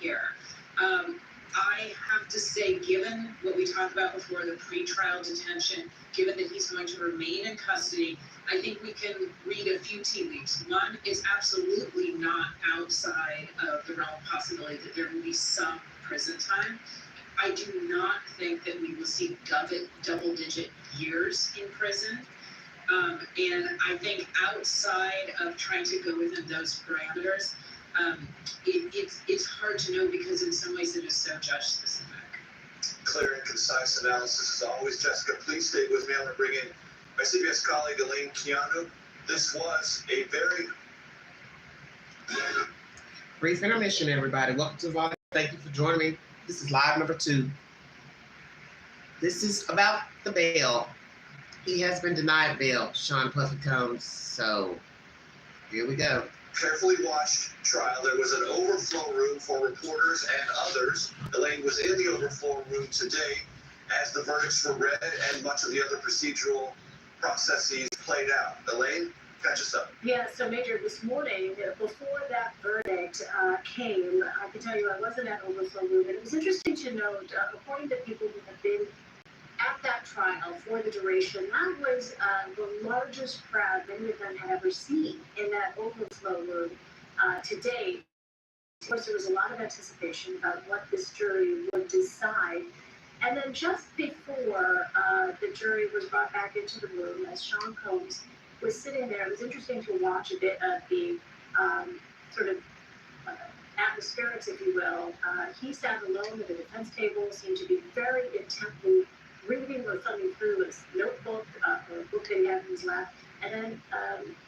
here. I have to say, given what we talked about before, the pretrial detention, given that he's going to remain in custody, I think we can read a few tea leaves. One is absolutely not outside of the realm of possibility that there will be some prison time. I do not think that we will see double-digit years in prison. And I think outside of trying to go within those parameters, it's hard to know because in some ways it is so judge specific. Clear and concise analysis as always. Jessica, please stay with me. I'm going to bring in my CBS colleague Elaine Keanu. This was a very brief intermission, everybody. Welcome to Volume. Thank you for joining me. This is live number 2. This is about the bail. He has been denied bail, Sean Puffy Combs. So here we go. Carefully watched trial. There was an overflow room for reporters and others. Elaine was in the overflow room today as the verdicts were read and much of the other procedural processes played out. Elaine, catch us up. Yeah, so Major, this morning, before that verdict came, I can tell you I wasn't at overflow room, and it was interesting to note, according to people who have been at that trial for the duration, that was the largest crowd many of them had ever seen in that overflow room to date. Of course, there was a lot of anticipation about what this jury would decide. And then just before the jury was brought back into the room, as Sean Combs was sitting there, it was interesting to watch a bit of the sort of atmospherics, if you will. He sat alone at the defense table, seemed to be very intently reading or thumbing through his notebook or a book that he had in his lap. And then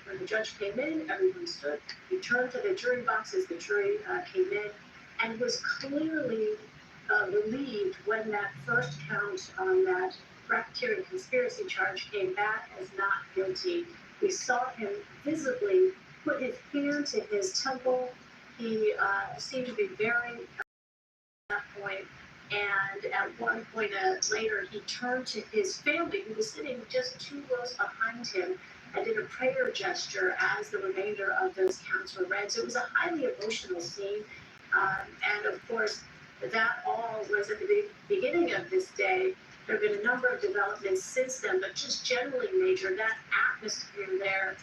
when the judge came in, everyone stood. He turned to the jury box as the jury came in and was clearly relieved when that first count on that racketeering conspiracy charge came back as not guilty. We saw him visibly put his hand to his temple. He seemed to be very at that point. And at one point later, he turned to his family, who was sitting just 2 rows behind him, and did a prayer gesture as the remainder of those counts were read. So it was a highly emotional scene. And of course, that all was at the beginning of this day. There have been a number of developments since then, but just generally, Major, that atmosphere there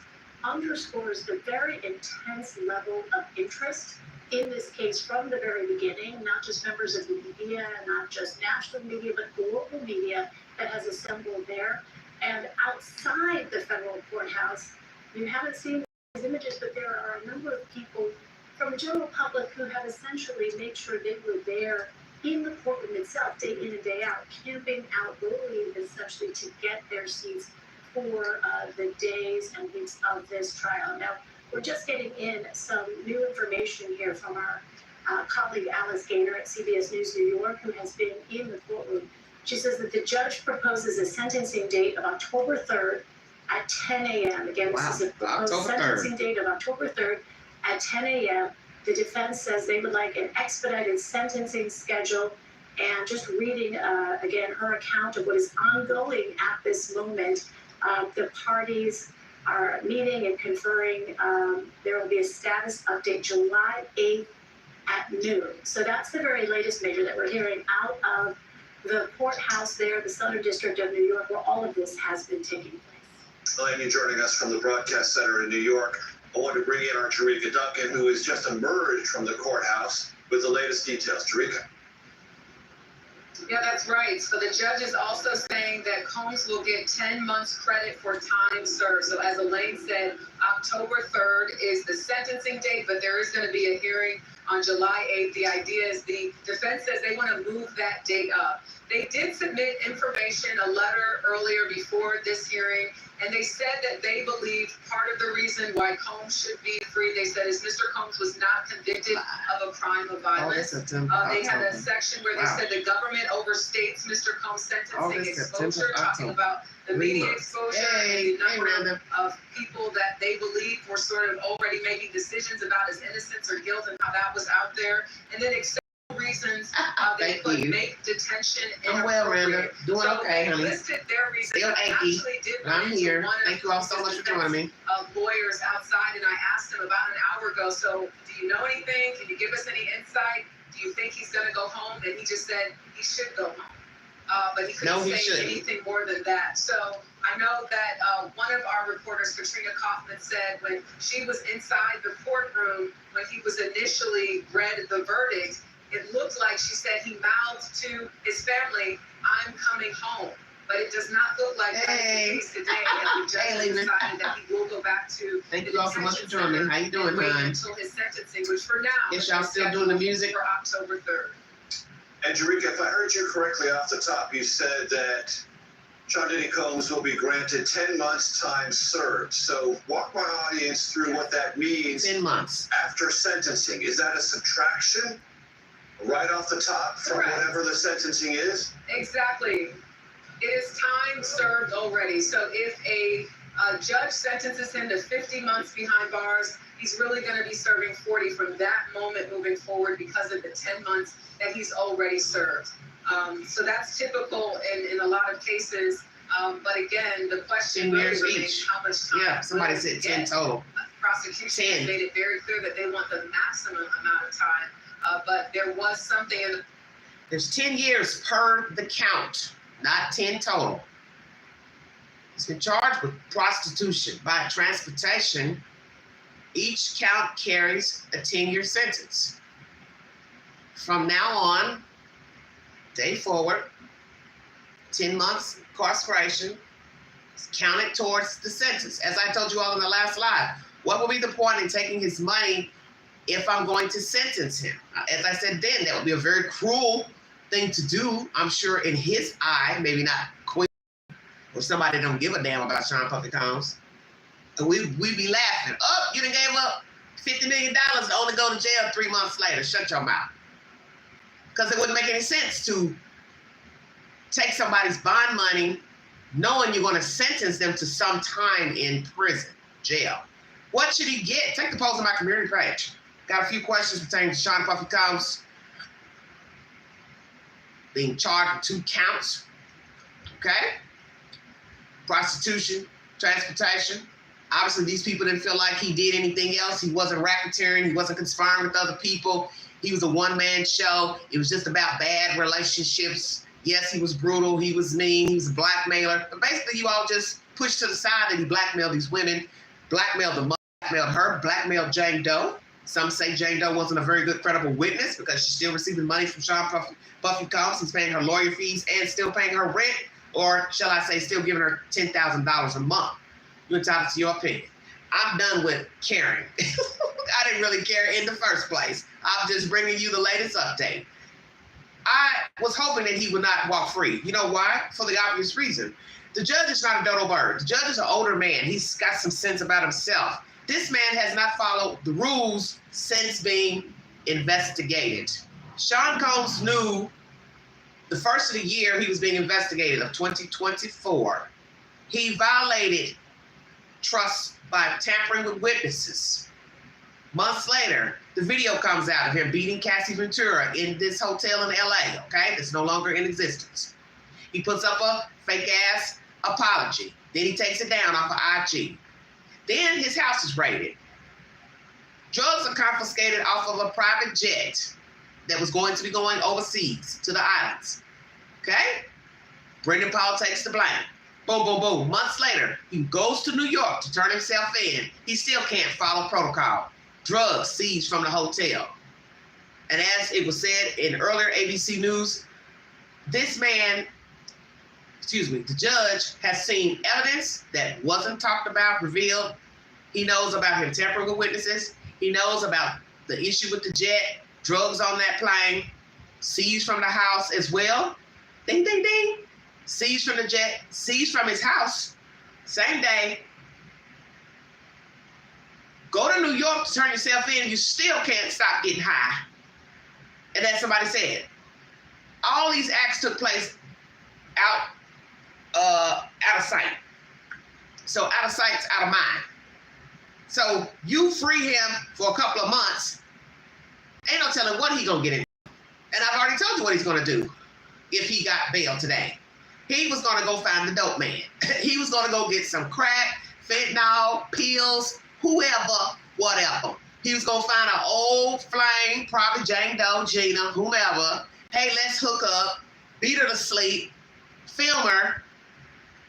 underscores the very intense level of interest in this case from the very beginning, not just members of the media, not just national media, but global media that has assembled there. And outside the federal courthouse, you haven't seen these images, but there are a number of people from the general public who have essentially made sure they were there in the courtroom itself, day in and day out, camping out literally essentially to get their seats for the days and weeks of this trial. Now, we're just getting in some new information here from our colleague Alice Gaynor at CBS News New York, who has been in the courtroom. She says that the judge proposes a sentencing date of October 3rd at 10 a.m. Again, this is a proposed sentencing date of October 3rd at 10 a.m. The defense says they would like an expedited sentencing schedule. And just reading, again, her account of what is ongoing at this moment, the parties are meeting and conferring. There will be a status update July 8th at noon. So that's the very latest, Major, that we're hearing out of the courthouse there, the Southern District of New York, where all of this has been taking place. Elaine, you're joining us from the Broadcast Center in New York. I want to bring in our Jerika Duncan, who has just emerged from the courthouse with the latest details. Jerika. Yeah, that's right. So the judge is also saying that Combs will get 10 months credit for time served. So as Elaine said, October 3rd is the sentencing date, but there is going to be a hearing on July 8th. The idea is the defense says they want to move that date up. They did submit information, a letter earlier before this hearing, and they said that they believe part of the reason why Combs should be free, they said, is Mr. Combs was not convicted of a crime of violence. They had a section where they said the government overstates Mr. Combs' sentencing exposure, talking about the media exposure and the number of people that they believe were sort of already making decisions about his innocence or guilt and how that was out there. And then reasons they could make detention inappropriate. I'm well, Randa. Doing okay, honey. Listed their reasons. Still achy. I'm here. Thank you all so much for joining me. Lawyers outside, and I asked them about an hour ago, so do you know anything? Can you give us any insight? do you think he's going to go home? And he just said he should go home. But he couldn't say anything more than that. So I know that one of our reporters, Katrina Kaufman, said when she was inside the courtroom, when he was initially read the verdict, it looked like she said he mouthed to his family, "I'm coming home." But it does not look like that's the case today. And the judge decided that he will go back to Thank you all so much for joining me. How you doing, hon? Until his sentencing, which for now Yes, y'all still doing the music for October 3rd. And Jerika, if I heard you correctly off the top, you said that Sean Diddy Combs will be granted 10 months time served. So walk my audience through what that means. 10 months. After sentencing. Is that a subtraction right off the top from whatever the sentencing is? Exactly. It is time served already. So if a judge sentences him to 50 months behind bars, he's really going to be serving 40 from that moment moving forward because of the 10 months that he's already served. So that's typical in a lot of cases. But again, the question really remains how much time. Yeah, somebody said 10 total. Prosecution has made it very clear that they want the maximum amount of time. But there was something in the... There's 10 years per the count, not 10 total. He's been charged with prostitution by transportation. Each count carries a 10-year sentence. From now on, day forward, 10 months incarceration is counted towards the sentence. As I told you all in the last slide, what will be the point in taking his money if I'm going to sentence him? As I said then, that would be a very cruel thing to do, I'm sure, in his eye, maybe not Queen or somebody that don't give a damn about Sean Puffy Combs. And we'd be laughing. Oh, you done gave up $50 million to only go to jail 3 months later. Shut your mouth. Because it wouldn't make any sense to take somebody's bond money knowing you're going to sentence them to some time in prison, jail. What should he get? Take the post on my community page. Got a few questions pertaining to Sean Puffy Combs being charged with 2 counts. Okay? Prostitution, transportation. Obviously, these people didn't feel like he did anything else. He wasn't racketeering. He wasn't conspiring with other people. He was a one-man show. It was just about bad relationships. Yes, he was brutal. He was mean. He was a blackmailer. But basically, you all just pushed to the side that he blackmailed these women, blackmailed the mother, blackmailed her, blackmailed Jane Doe. Some say Jane Doe wasn't a very good credible witness because she's still receiving money from Sean Puffy Combs. He's paying her lawyer fees and still paying her rent, or shall I say still giving her $10,000 a month. You're entitled to your opinion. I'm done with caring. I didn't really care in the first place. I'm just bringing you the latest update. I was hoping that he would not walk free. You know why? For the obvious reason. The judge is not a dodo bird. The judge is an older man. He's got some sense about himself. This man has not followed the rules since being investigated. Sean Combs knew the first of the year he was being investigated, of 2024. He violated trust by tampering with witnesses. Months later, the video comes out of him beating Cassie Ventura in this hotel in LA, okay? That's no longer in existence. He puts up a fake-ass apology. Then he takes it down off of IG. Then his house is raided. Drugs are confiscated off of a private jet that was going to be going overseas to the islands, okay? Brendan Paul takes the blame. Boom, boom, boom. Months later, he goes to New York to turn himself in. He still can't follow protocol. Drugs seized from the hotel. And as it was said in earlier ABC News, this man, the judge has seen evidence that wasn't talked about, revealed. He knows about him tampering with witnesses. He knows about the issue with the jet, drugs on that plane, seized from the house as well. Ding, ding, ding. Seized from the jet, seized from his house, same day. Go to New York to turn yourself in, you still can't stop getting high. And then somebody said, all these acts took place out of sight. So out of sight's out of mind. So you free him for a couple of months, ain't no telling what he gonna get in. And I've already told you what he's gonna do if he got bail today. He was gonna go find the dope man. He was gonna go get some crack, fentanyl, pills, whoever, whatever. He was gonna find an old flame, probably Jane Doe, Gina, whomever. Hey, let's hook up, beat her to sleep, film her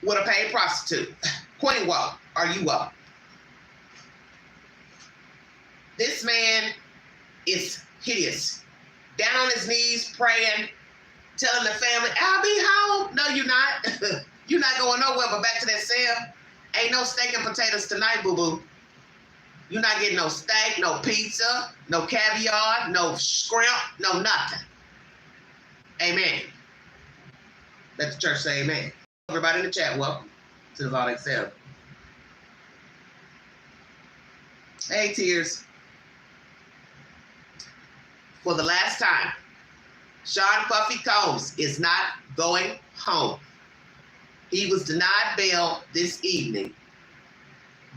with a paid prostitute. Queen woke. Are you woke? This man is hideous. Down on his knees, praying, telling the family, I'll be home. No, you're not. You're not going nowhere but back to that cell. Ain't no steak and potatoes tonight, boo-boo. You're not getting no steak, no pizza, no caviar, no shrimp, no nothing. Amen. Let the church say amen. Everybody in the chat, welcome to the Vault Excel. Hey, Tears. For the last time, Sean Puffy Combs is not going home. He was denied bail this evening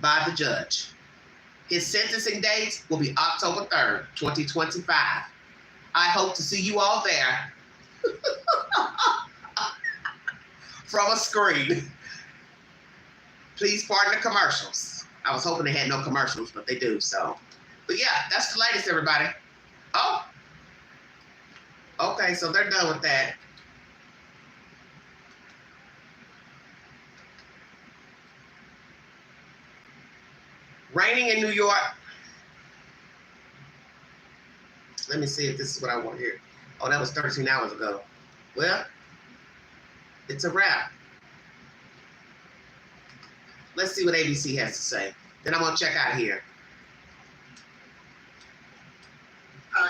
by the judge. His sentencing date will be October 3rd, 2025. I hope to see you all there from a screen. Please pardon the commercials. I was hoping they had no commercials, but they do, so. But yeah, that's the latest, everybody. Oh. Okay, so they're done with that. Raining in New York. Let me see if this is what I want to hear. Oh, that was 13 hours ago. Well, it's a wrap. Let's see what ABC has to say. Then I'm going to check out here.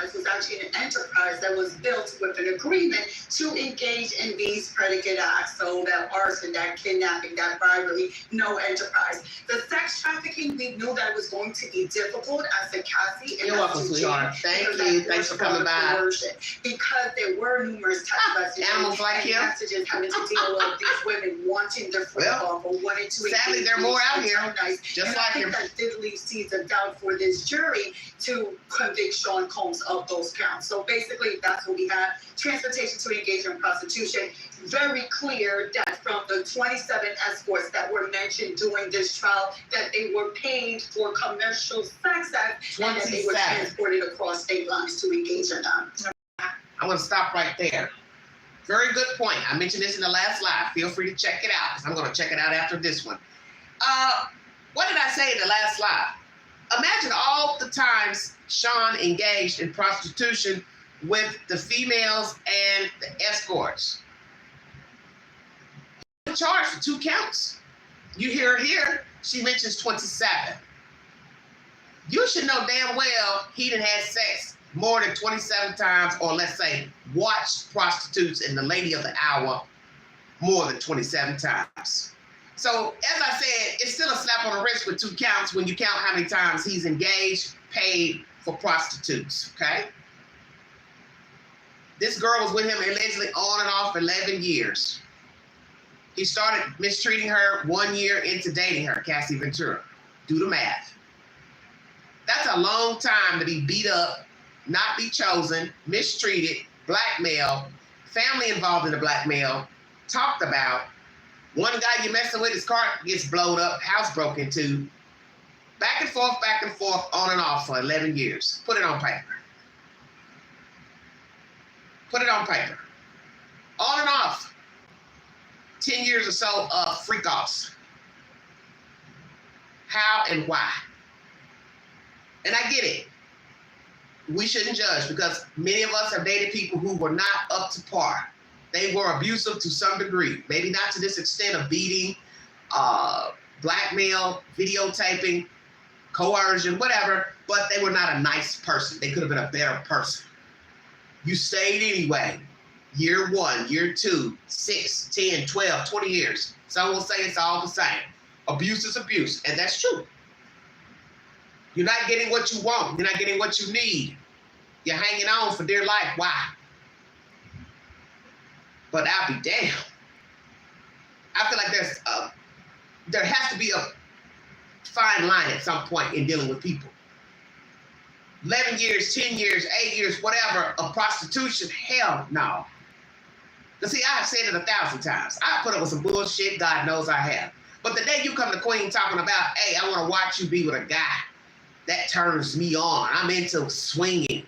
This was actually an enterprise that was built with an agreement to engage in these predicate acts. So that arson, that kidnapping, that bribery, no enterprise. The sex trafficking, we knew that was going to be difficult as a Cassie. You're welcome, sweetheart. Thank you. Thanks for coming by. Because there were numerous text animals like you. Messages having to deal with these women wanting their foot off or wanting to. Sadly, there are more out here. Just like him. That did leave seeds of doubt for this jury to convict Sean Combs of those counts. So basically, that's what we have. Transportation to engage in prostitution. Very clear that from the 27 escorts that were mentioned during this trial, that they were paid for commercial sex acts and that they were transported across state lines to engage in them. I'm going to stop right there. Very good point. I mentioned this in the last live. Feel free to check it out, because I'm going to check it out after this one. What did I say in the last live? Imagine all the times Sean engaged in prostitution with the females and the escorts. He was charged for 2 counts. You hear her here, she mentions 27. You should know damn well he done had sex more than 27 times, or let's say watched prostitutes in the lady of the hour more than 27 times. So, as I said, it's still a slap on the wrist with 2 counts when you count how many times he's engaged, paid for prostitutes, okay? This girl was with him allegedly on and off 11 years. He started mistreating her 1 year into dating her, Cassie Ventura. Do the math. That's a long time to be beat up, not be chosen, mistreated, blackmailed, family involved in the blackmail, talked about. One guy you're messing with, his car gets blown up, house broke into. Back and forth, on and off for 11 years. Put it on paper. Put it on paper. On and off. 10 years or so of freak-offs. How and why? And I get it. We shouldn't judge, because many of us have dated people who were not up to par. They were abusive to some degree. Maybe not to this extent of beating, blackmail, videotaping, coercion, whatever, but they were not a nice person. They could have been a better person. You stayed anyway. Year 1, year 2, 6, 10, 12, 20 years. Some will say it's all the same. Abuse is abuse, and that's true. You're not getting what you want. You're not getting what you need. You're hanging on for dear life. Why? But I'll be damned. I feel like there has to be a fine line at some point in dealing with people. 11 years, 10 years, 8 years, whatever, of prostitution, hell no. Because see, I've said it 1,000 times. I put up with some bullshit, God knows I have. But the day you come to Queen talking about, hey, I want to watch you be with a guy that turns me on. I'm into swinging.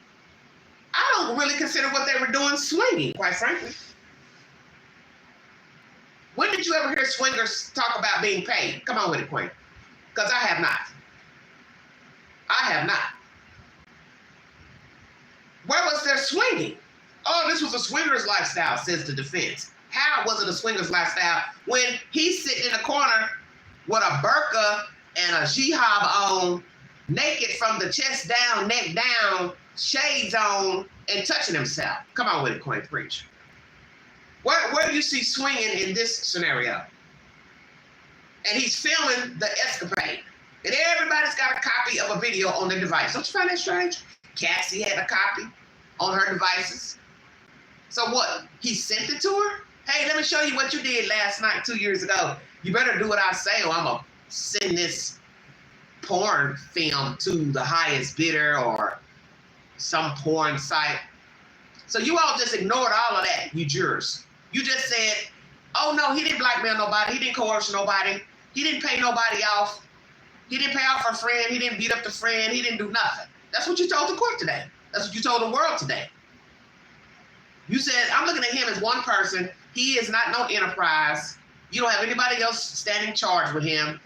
I don't really consider what they were doing swinging, quite frankly. When did you ever hear swingers talk about being paid? Come on with it, Queen. Because I have not. I have not. Where was their swinging? Oh, this was a swinger's lifestyle, says the defense. How was it a swinger's lifestyle when he's sitting in a corner with a burqa and a jihad on, naked from the chest down, neck down, shades on, and touching himself? Come on with it, Queen. Preach. Where do you see swinging in this scenario? And he's filming the escapade. And everybody's got a copy of a video on their device. Don't you find that strange? Cassie had a copy on her devices. So what? He sent it to her? Hey, let me show you what you did last night 2 years ago. You better do what I say or I'm going to send this porn film to the highest bidder or some porn site. So you all just ignored all of that, you jurors. You just said, oh no, he didn't blackmail nobody. He didn't coerce nobody. He didn't pay nobody off. He didn't pay off a friend. He didn't beat up the friend. He didn't do nothing. That's what you told the court today. That's what you told the world today. You said, I'm looking at him as one person. He is not no enterprise. You don't have anybody else standing charged with him.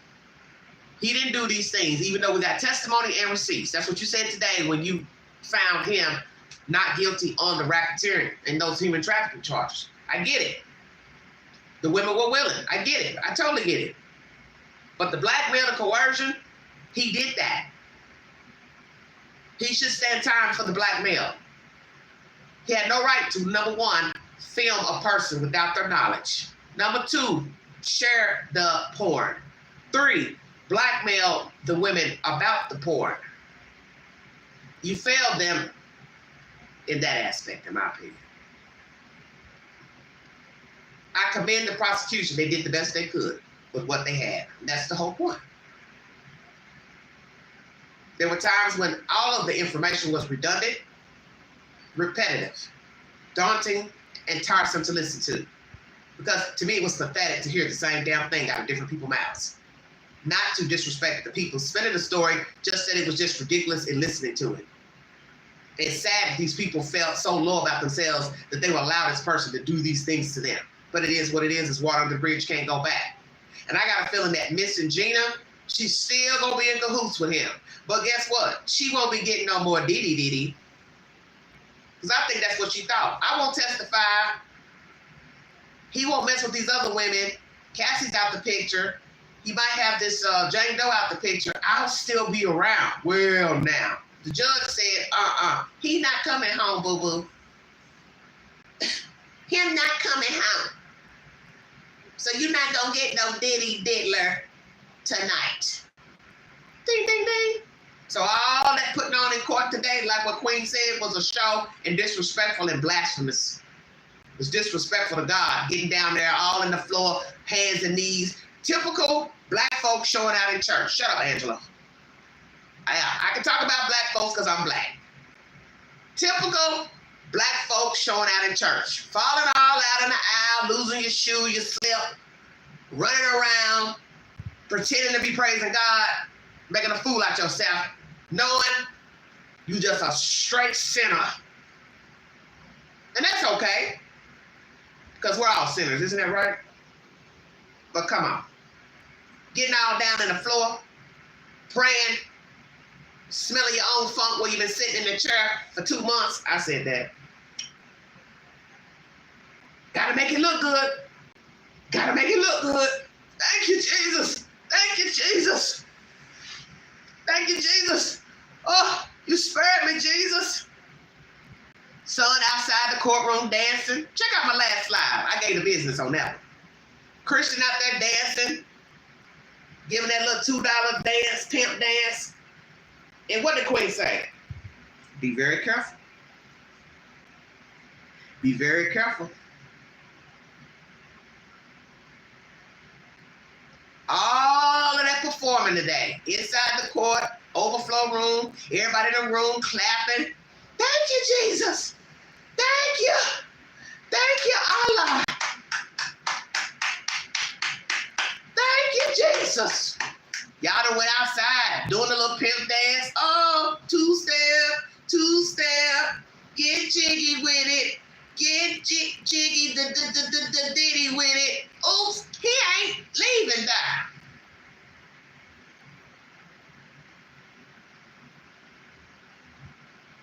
He didn't do these things, even though we got testimony and receipts. That's what you said today when you found him not guilty on the racketeering and those human trafficking charges. I get it. The women were willing. I get it. I totally get it. But the blackmail and coercion, he did that. He should stand time for the blackmail. He had no right to, number one, film a person without their knowledge. Number two, share the porn. 3, blackmail the women about the porn. You failed them in that aspect, in my opinion. I commend the prosecution. They did the best they could with what they had. And that's the whole point. There were times when all of the information was redundant, repetitive, daunting, and tiresome to listen to. Because to me, it was pathetic to hear the same damn thing out of different people's mouths. Not to disrespect the people spinning the story, just that it was just ridiculous in listening to it. It's sad that these people felt so low about themselves that they would allow this person to do these things to them. But it is what it is. It's water under the bridge, can't go back. And I got a feeling that Miss and Gina, she's still going to be in cahoots with him. But guess what? She won't be getting no more diddy. Because I think that's what she thought. I won't testify. He won't mess with these other women. Cassie's out the picture. He might have this Jane Doe out the picture. I'll still be around. Well, now. The judge said, he not coming home, boo-boo. Him not coming home. So you're not going to get no diddy diddler tonight. Ding, ding, ding. So all that putting on in court today, like what Queen said, was a show and disrespectful and blasphemous. It was disrespectful to God, getting down there all in the floor, hands and knees. Typical black folks showing out in church. Shut up, Angela. I can talk about black folks because I'm black. Typical black folks showing out in church. Falling all out in the aisle, losing your shoe, your slip, running around, pretending to be praising God, making a fool out yourself, knowing you just a straight sinner. And that's okay, because we're all sinners, isn't that right? But come on. Getting all down on the floor, praying, smelling your own funk while you've been sitting in the chair for 2 months. I said that. Gotta make it look good. Gotta make it look good. Thank you, Jesus. Thank you, Jesus. Thank you, Jesus. Oh, you spared me, Jesus. Son outside the courtroom dancing. Check out my last slide. I gave the business on that one. Christian out there dancing, giving that little $2 dance, pimp dance. And what did Queen say? Be very careful. Be very careful. All of that performing today, inside the court, overflow room, everybody in the room clapping. Thank you, Jesus. Thank you. Thank you, Allah. Thank you, Jesus. Y'all done went outside doing a little pimp dance. Oh, with it. Get jiggy the ditty with it. Oops, he ain't leaving that.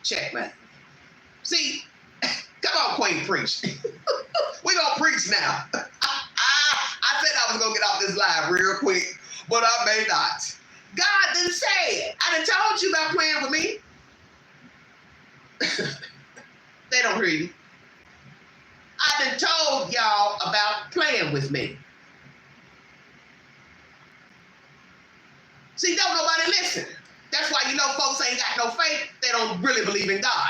Checkmate. See, come on, Queen, preach. We gonna preach now. I said I was gonna get off this live real quick, but I may not. God didn't say it. I done told you about playing with me. They don't hear you. I done told y'all about playing with me. See, don't nobody listen. That's why you know folks ain't got no faith. They don't really believe in God.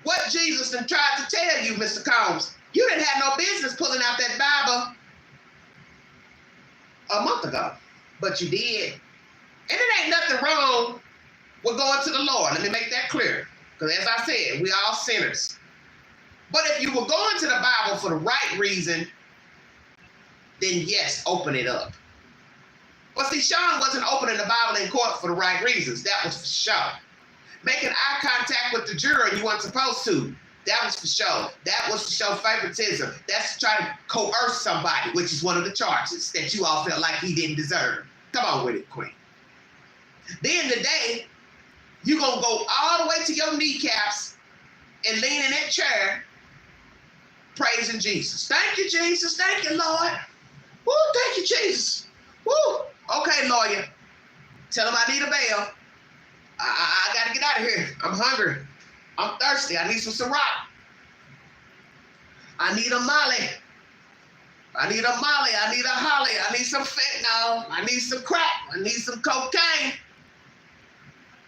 What Jesus done tried to tell you, Mr. Combs, you didn't have no business pulling out that Bible a month ago, but you did. And it ain't nothing wrong with going to the Lord. Let me make that clear. Because as I said, we all sinners. But if you were going to the Bible for the right reason, then yes, open it up. But see, Sean wasn't opening the Bible in court for the right reasons. That was for sure. Making eye contact with the juror you weren't supposed to. That was for show. That was to show favoritism. That's to try to coerce somebody, which is one of the charges that you all felt like he didn't deserve. Come on with it, Queen. Then today, you're going to go all the way to your kneecaps and lean in that chair, praising Jesus. Thank you, Jesus. Thank you, Lord. Woo, thank you, Jesus. Woo. Okay, lawyer. Tell him I need a bail. I got to get out of here. I'm hungry. I'm thirsty. I need some Ciroc. I need a Molly. I need a Molly. I need a Holly. I need some fentanyl. I need some crack. I need some cocaine.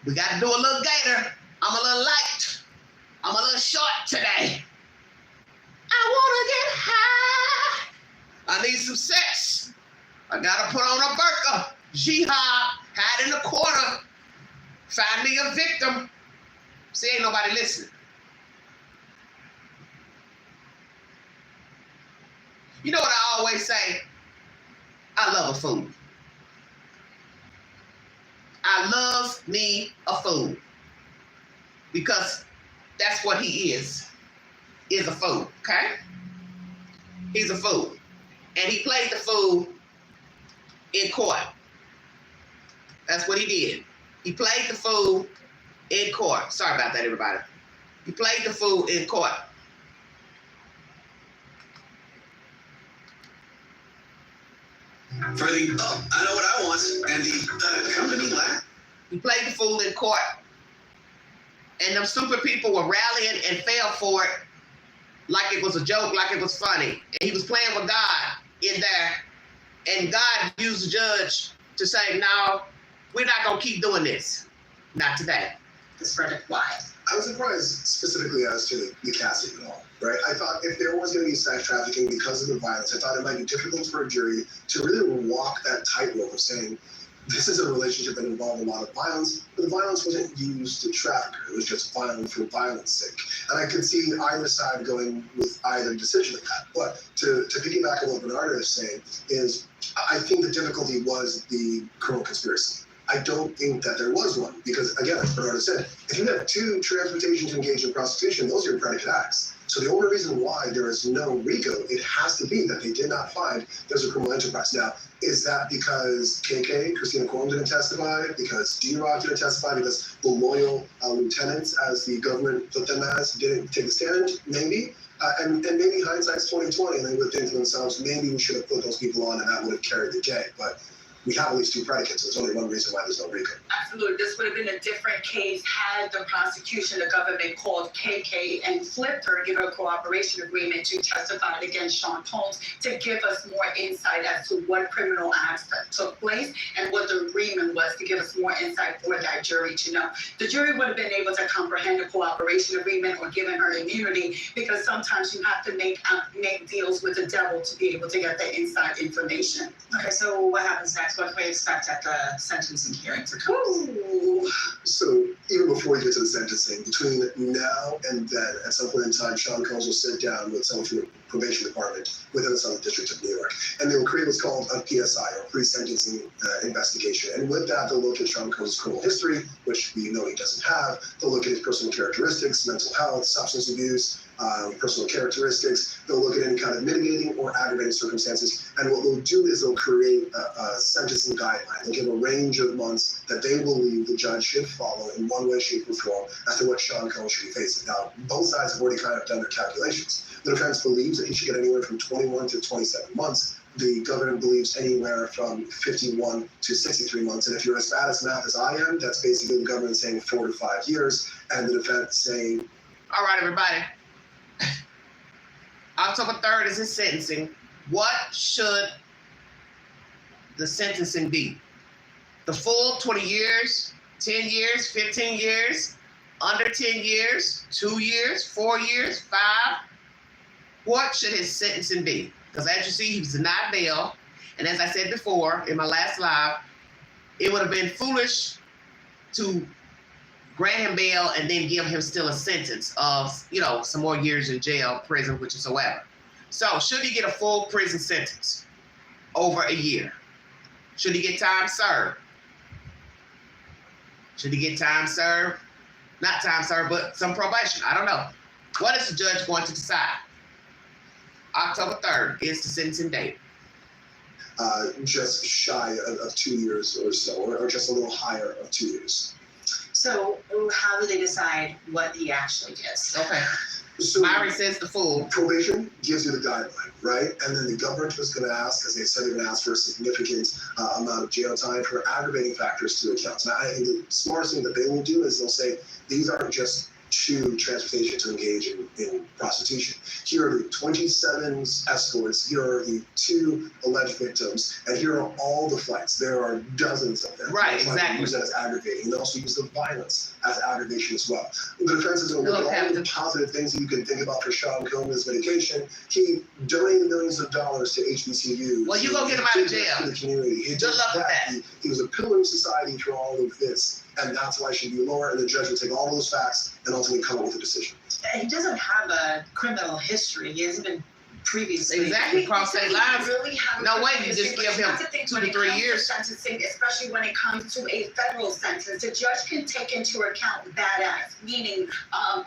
We got to do a little gator. I'm a little light. I'm a little short today. I want to get high. I need some sex. I got to put on a burqa. Jihad. Hide in the corner. Find me a victim. See, ain't nobody listening. You know what I always say? I love a fool. I love me a fool. Because that's what he is a fool, okay? He's a fool. And he played the fool in court. That's what he did. He played the fool in court. Sorry about that, everybody. He played the fool in court. For the, I know what I want, and the company laughed. He played the fool in court. And them stupid people were rallying and fell for it like it was a joke, like it was funny. And he was playing with God in there. And God used the judge to say, no, we're not going to keep doing this. Not today. This verdict, why? I was surprised specifically as to the casting and all, right? I thought if there was going to be sex trafficking because of the violence, I thought it might be difficult for a jury to really walk that tightrope of saying, this is a relationship that involved a lot of violence, but the violence wasn't used to traffic her. It was just violent for violence sake. And I could see either side going with either decision of that. But to piggyback on what Bernardo is saying is, I think the difficulty was the criminal conspiracy. I don't think that there was one because, again, as Bernardo said, if you have two transportation to engage in prostitution, those are your predicate acts. So the only reason why there is no RICO, it has to be that they did not find there's a criminal enterprise. Now, is that because KK, Christina Quorum, didn't testify? Because D-Rock didn't testify? Because the loyal lieutenants, as the government put them as, didn't take the stand? Maybe. And maybe hindsight's 20/20, and they would think to themselves, maybe we should have put those people on and that would have carried the day. But we have at least two predicates. There's only one reason why there's no RICO. Absolutely. This would have been a different case had the prosecution, the government called KK and flipped her, give her a cooperation agreement to testify against Sean Combs to give us more insight as to what criminal acts that took place and what the agreement was to give us more insight for that jury to know. The jury would have been able to comprehend a cooperation agreement or given her immunity because sometimes you have to make deals with the devil to be able to get the inside information. Okay, so what happens next? What can we expect at the sentencing hearing for Combs? So even before before you get to the sentencing, between now and then, at some point in time, Sean Combs will sit down with someone from the probation department within the Southern District of New York, and they will create what's called a PSI, or pre-sentencing investigation. And with that, they'll look at Sean Combs' criminal history, which we know he doesn't have. They'll look at his personal characteristics, mental health, substance abuse, personal characteristics. They'll look at any kind of mitigating or aggravating circumstances. And what they'll do is they'll create a sentencing guideline. They'll give a range of months that they believe the judge should follow in one way, shape, or form as to what Sean Combs should be facing. Now, both sides have already kind of done their calculations. The defense believes that he should get anywhere from 21 to 27 months. The government believes anywhere from 51 to 63 months. And if you're as bad at math as I am, that's basically the government saying 4 to 5 years, and the defense saying, all right, everybody. October 3rd is his sentencing. What should the sentencing be? The full 20 years, 10 years, 15 years, under 10 years, 2 years, 4 years, 5? What should his sentencing be? Because as you see, he was denied bail. And as I said before in my last live, it would have been foolish to grant him bail and then give him still a sentence of, you know, some more years in jail, prison, which is whatever. So should he get a full prison sentence over a year? Should he get time served? Should he get time served? Not time served, but some probation. I don't know. What is the judge going to decide? October 3rd is the sentencing date. just shy of 2 years or so, or just a little higher of 2 years. So how do they decide what he actually gets? Okay. So Myri says the full. probation gives you the guideline, right? And then the government was going to ask, as they said, they're going to ask for a significant amount of jail time for aggravating factors to account. Now, I think the smartest thing that they will do is they'll say, these aren't just to transportation to engage in prostitution. Here are the 27 escorts, here are the 2 alleged victims, and here are all the flights. There are dozens of them. Right, They exactly. use that as aggravating. They also use the violence as aggravation as well. The defense is going to look at all the positive things that you can think about for Sean Combs' medication. He donated millions of dollars to HBCUs. Well, you go get him out of jail. To the community. Good luck with that. He was a pillar of society through all of this. And that's why it should be lower, and the judge will take all those facts and ultimately come up with a decision. He doesn't have a criminal history. He hasn't been previously. Exactly, cross state lines. Really have a No way criminal you just history, give him but that's the thing, 2 when to it 3 comes to years. sentencing, especially when it comes to a federal sentence, the judge can take into account bad acts, meaning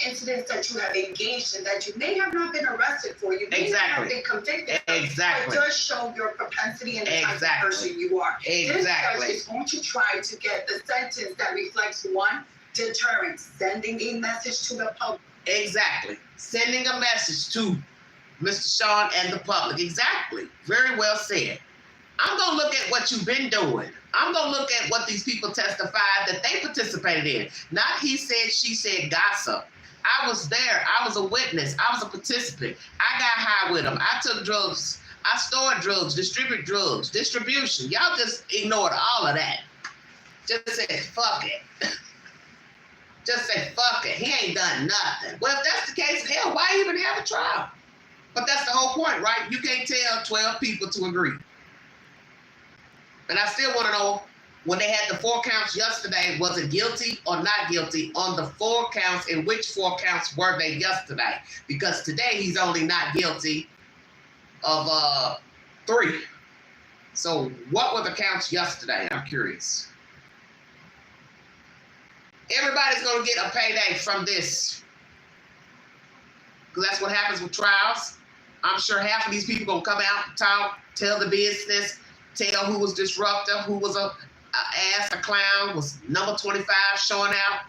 incidents that you have engaged in that you may have not been arrested for, you may not have Exactly. been convicted, Exactly. but does show your propensity and the type of Exactly. person you are. This judge Exactly. is going to try to get the sentence that reflects one, deterrence, sending a message to the public. Exactly. Sending a message to Mr. Sean and the public. Exactly. Very well said. I'm going to look at what you've been doing. I'm going to look at what these people testified that they participated in. Not he said, she said gossip. I was there. I was a witness. I was a participant. I got high with them. I took drugs. I stored drugs, distribute drugs, distribution. Y'all just ignored all of that. Just said, fuck it. Just say, fuck it. He ain't done nothing. Well, if that's the case, hell, why even have a trial? But that's the whole point, right? You can't tell 12 people to agree. And I still want to know, when they had the 4 counts yesterday, was it guilty or not guilty on the 4 counts, and which 4 counts were they yesterday? Because today he's only not guilty of 3. So what were the counts yesterday? I'm curious. Everybody's going to get a payday from this. Because that's what happens with trials. I'm sure half of these people going to come out, talk, tell the business, tell who was disruptive, who was a ass, a clown, was number 25 showing out.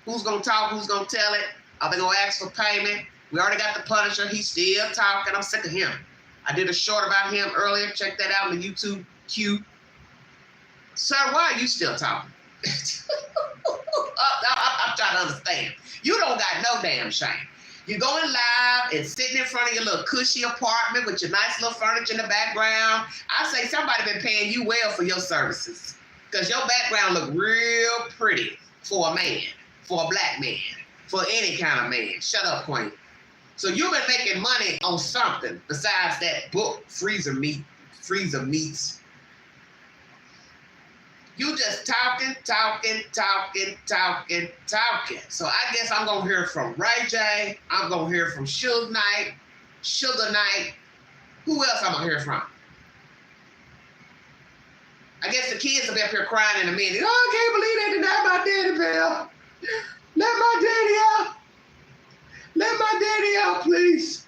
Who's going to talk? Who's going to tell it? Are they going to ask for payment? We already got the Punisher. He's still talking. I'm sick of him. I did a short about him earlier. Check that out in the YouTube queue. Sir, why are you still talking? I'm trying to understand. You don't got no damn shame. You're going live and sitting in front of your little cushy apartment with your nice little furniture in the background. I say somebody been paying you well for your services, because your background look real pretty for a man, for a black man, for any kind of man. Shut up, Queen. So you've been making money on something besides that book, Freezer Meats. You just talking. So I guess I'm gonna hear from Ray J. I'm gonna hear from Suge Knight, Sugar Knight. Who else I'm gonna hear from? I guess the kids will be up here crying in a minute. Oh, I can't believe they denied my daddy bail. Let my daddy out. Let my daddy out, please.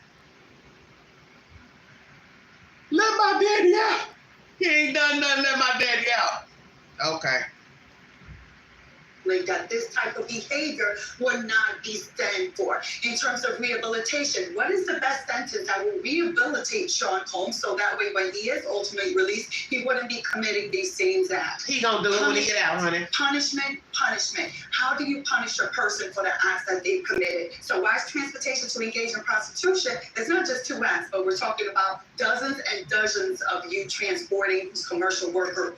Let my daddy out. He ain't done nothing. Let my daddy out. Okay. That this type of behavior would not be stand for. In terms of rehabilitation, what is the best sentence that will rehabilitate Sean Combs so that way when he is ultimately released, he wouldn't be committing these same acts? He gonna do it when he get out, honey. Punishment. How do you punish a person for the acts that they've committed? So why is transportation to engage in prostitution? It's not just 2 acts, but we're talking about dozens and dozens of you transporting commercial workers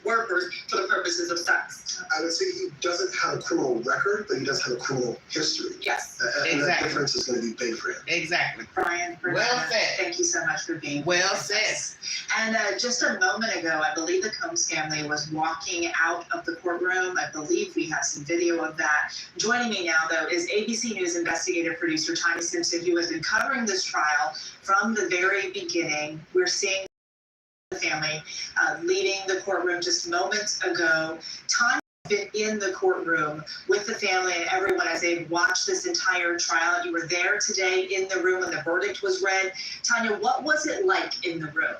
for the purposes of sex. I would say he doesn't have a criminal record, but he does have a criminal history. Yes. And that Exactly. difference is going to be big for him. Exactly. Brian, Well said. thank you so much for being Well with said. us. And just a moment ago, I believe the Combs family was walking out of the courtroom. I believe we have some video of that. Joining me now, though, is ABC News investigative producer Tanya Simpson, who has been covering this trial from the very beginning. We're seeing the family leaving the courtroom just moments ago. Tanya been in the courtroom with the family and everyone as they've watched this entire trial. You were there today in the room when the verdict was read. Tanya, what was it like in the room?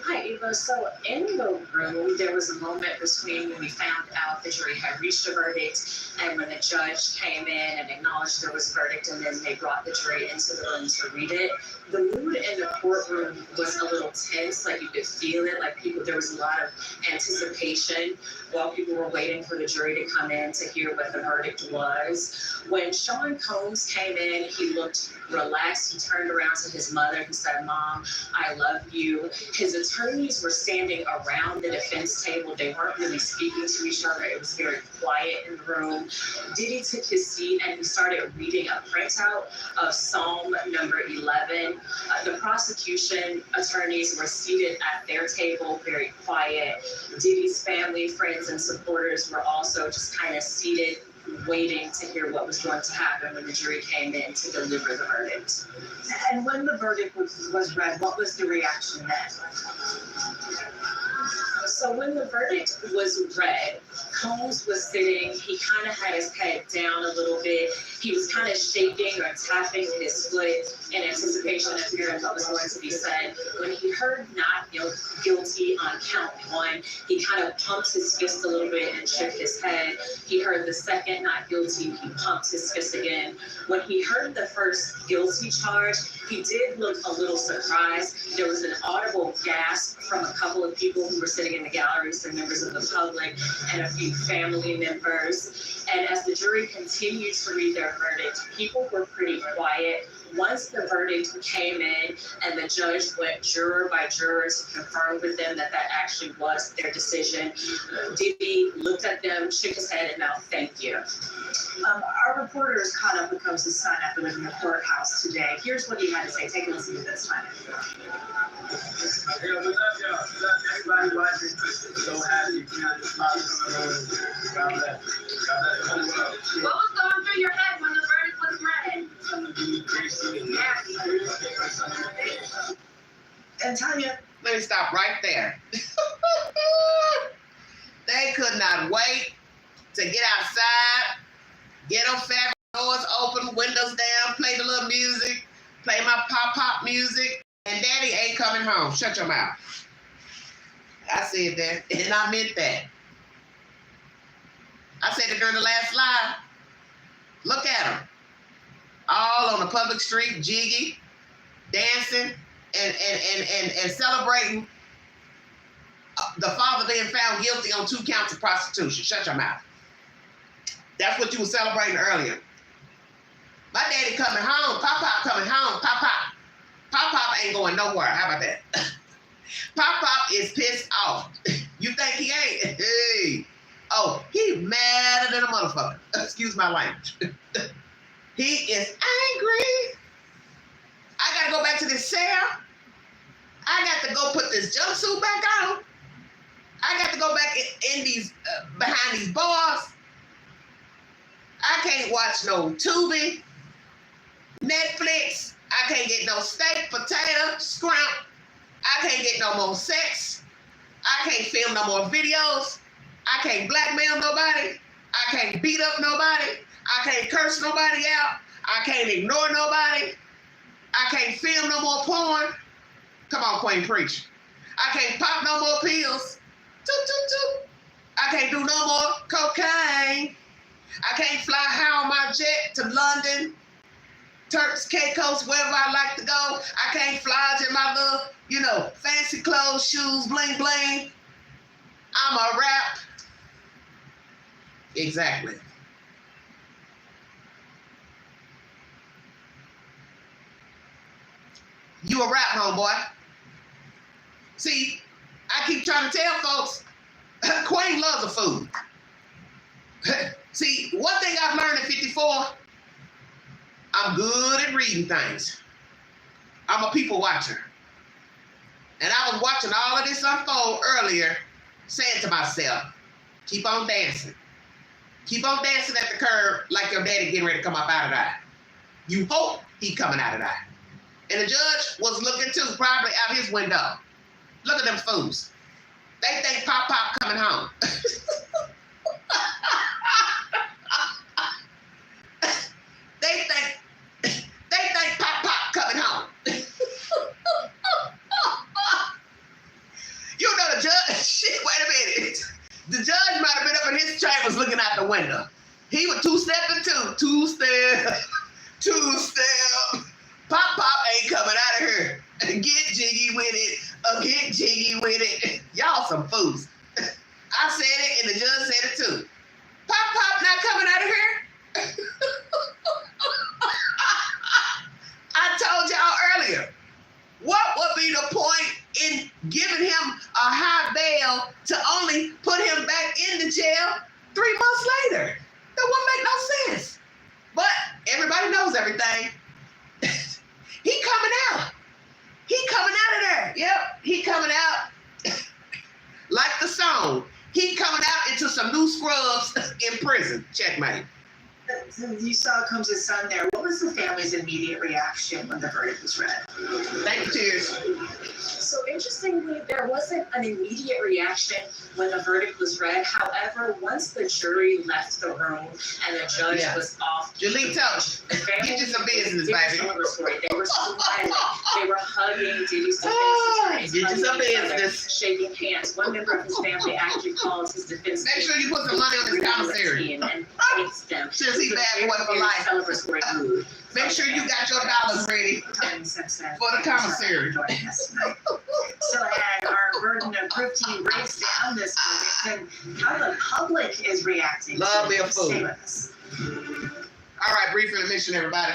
Hi, Eva. So in the room, there was a moment between when we found out the jury had reached a verdict and when the judge came in and acknowledged there was a verdict, and then they brought the jury into the room to read it. The mood in the courtroom was a little tense, like you could feel it, like there was a lot of anticipation while people were waiting for the jury to come in to hear what the verdict was. When Sean Combs came in, he looked relaxed. He turned around to his mother. He said, "Mom, I love you." His attorneys were standing around the defense table. They weren't really speaking to each other. It was very quiet in the room. Diddy took his seat and he started reading a printout of Psalm number 11. The prosecution attorneys were seated at their table, very quiet. Diddy's family, friends, and supporters were also just kind of seated, waiting to hear what was going to happen when the jury came in to deliver the verdict. And when the verdict was read, what was the reaction then? So when the verdict was read, Combs was sitting, he kind of had his head down a little bit. He was kind of shaking or tapping his foot in anticipation of hearing what was going to be said. When he heard not guilty on count 1, he kind of pumped his fist a little bit and shook his head. He heard the second not guilty, he pumped his fist again. When he heard the first guilty charge, he did look a little surprised. There was an audible gasp from a couple of people who were sitting in the gallery, some members of the public, and a few family members. And as the jury continued to read their verdict, people were pretty quiet. Once the verdict came in and the judge went juror by juror to confirm with them that that actually was their decision, Diddy looked at them, shook his head, and now thank you. Our reporters caught up with Combs' son after leaving the courthouse today. Here's what he had to say. Take a listen to this time. Everybody watching, so happy. God bless. What was going through your head when the verdict was read? And Tanya, let me stop right there. They could not wait to get outside, get them family doors open, windows down, play the little music, play my pop music, and Daddy ain't coming home. Shut your mouth. I said that, and I meant that. I said it during the last slide. Look at them. All on the public street, jiggy, dancing, and celebrating the father being found guilty on 2 counts of prostitution. Shut your mouth. That's what you were celebrating earlier. My daddy coming home. Pop coming home. Pop ain't going nowhere. How about that? Pop is pissed off. You think he ain't? Hey. Oh, he madder than a motherfucker. Excuse my language. He is angry. I gotta go back to this cell. I got to go put this jumpsuit back on. I got to go back in these behind these bars. I can't watch no Tubi, Netflix. I can't get no steak, potato, scrimp. I can't get no more sex. I can't film no more videos. I can't blackmail nobody. I can't beat up nobody. I can't curse nobody out. I can't ignore nobody. I can't film no more porn. Come on, Queen, preach. I can't pop no more pills. Toot, toot, toot. I can't do no more cocaine. I can't fly high on my jet to London, Turks, Caicos, wherever I like to go. I can't fly in my little, fancy clothes, shoes, bling, bling. I'm a rap. Exactly. You a rap, homeboy. See, I keep trying to tell folks, Queen loves the food. See, one thing I've learned at 54, I'm good at reading things. I'm a people watcher. And I was watching all of this unfold earlier, saying to myself, keep on dancing. Keep on dancing at the curb like your daddy getting ready to come up out of that. You hope he coming out of that. And the judge was looking too, probably out his window. Look at them fools. They think Pop coming home. They think Pop coming home. You know the judge, shit, wait a minute. The judge might have been up in his chambers looking out the window. He was two-stepping too. Two-step. Pop ain't coming out of here. Get jiggy with it. Get jiggy with it. Y'all some fools. I said it and the judge said it too. Pop not coming out of here. I told y'all earlier, what would be the point in giving him a high bail to only put him back in the jail 3 months later? That wouldn't make no sense. But everybody knows everything. He coming out. He coming out of there. Yep, he coming out. Like the song, he coming out into some new scrubs in prison. Checkmate. You saw Combs' son there. What was the family's immediate reaction when the verdict was read? Thank you, Tears. So interestingly, there wasn't an immediate reaction when the verdict was read. However, once the jury left the room and the judge was off, Jaleel, tell us. Get you some business, baby. They were smiling. They were hugging Diddy's defense attorneys. Get you some business. Shaking hands. One member of his family actually called his defense. Make sure you put some money on his commissary. And thanks them. Since he bad boy for life. Celebratory. Make sure you got your dollars ready for the commissary. So as our burden of proof team breaks down this verdict and how the public is reacting. Love me a food. Stay with us. All right, brief intermission, everybody.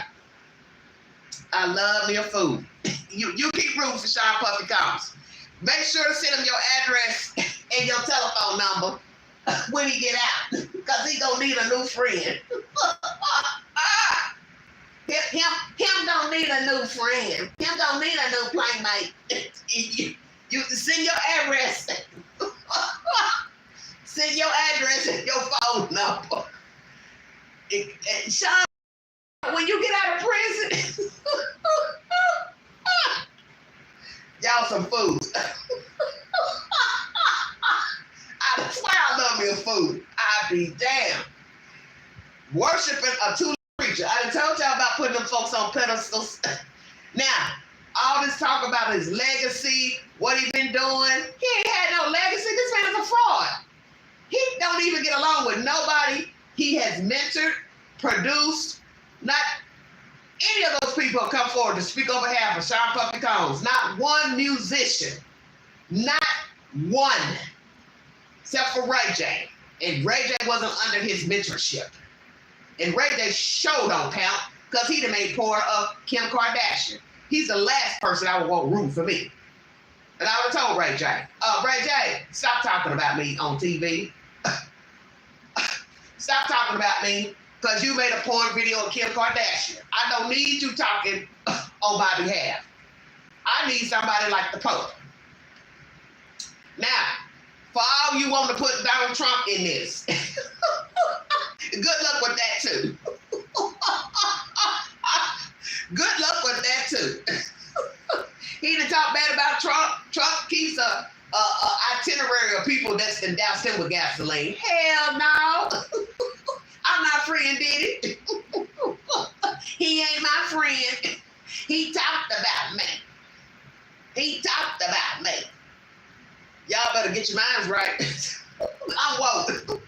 I love me a food. You keep rooting for Sean Puffy Combs. Make sure to send him your address and your telephone number when he get out, because he gonna need a new friend. Him don't need a new friend. Him don't need a new playmate. You send your address. Send your address and your phone number. Sean, when you get out of prison, y'all some fools. I swear I love me a food. I be damn. Worshiping a two preacher. I done told y'all about putting them folks on pedestals. Now, all this talk about his legacy, what he been doing, he ain't had no legacy. This man's a fraud. He don't even get along with nobody he has mentored, produced. Not any of those people have come forward to speak on behalf of Sean Puffy Combs. Not one musician. Not one. Except for Ray J. And Ray J wasn't under his mentorship. And Ray J show don't count because he done made poor of Kim Kardashian. He's the last person I would want root for me. And I would have told Ray J, Ray J, stop talking about me on TV. Stop talking about me because you made a porn video of Kim Kardashian. I don't need you talking on my behalf. I need somebody like the Pope. Now, For all you want to put Donald Trump in this. Good luck with that too. Good luck with that too. He done talk bad about Trump. Trump keeps a itinerary of people that's been doused him with gasoline. Hell no. I'm not friend Diddy. He ain't my friend. He talked about me. He talked about me. Y'all better get your minds right. I'm woke.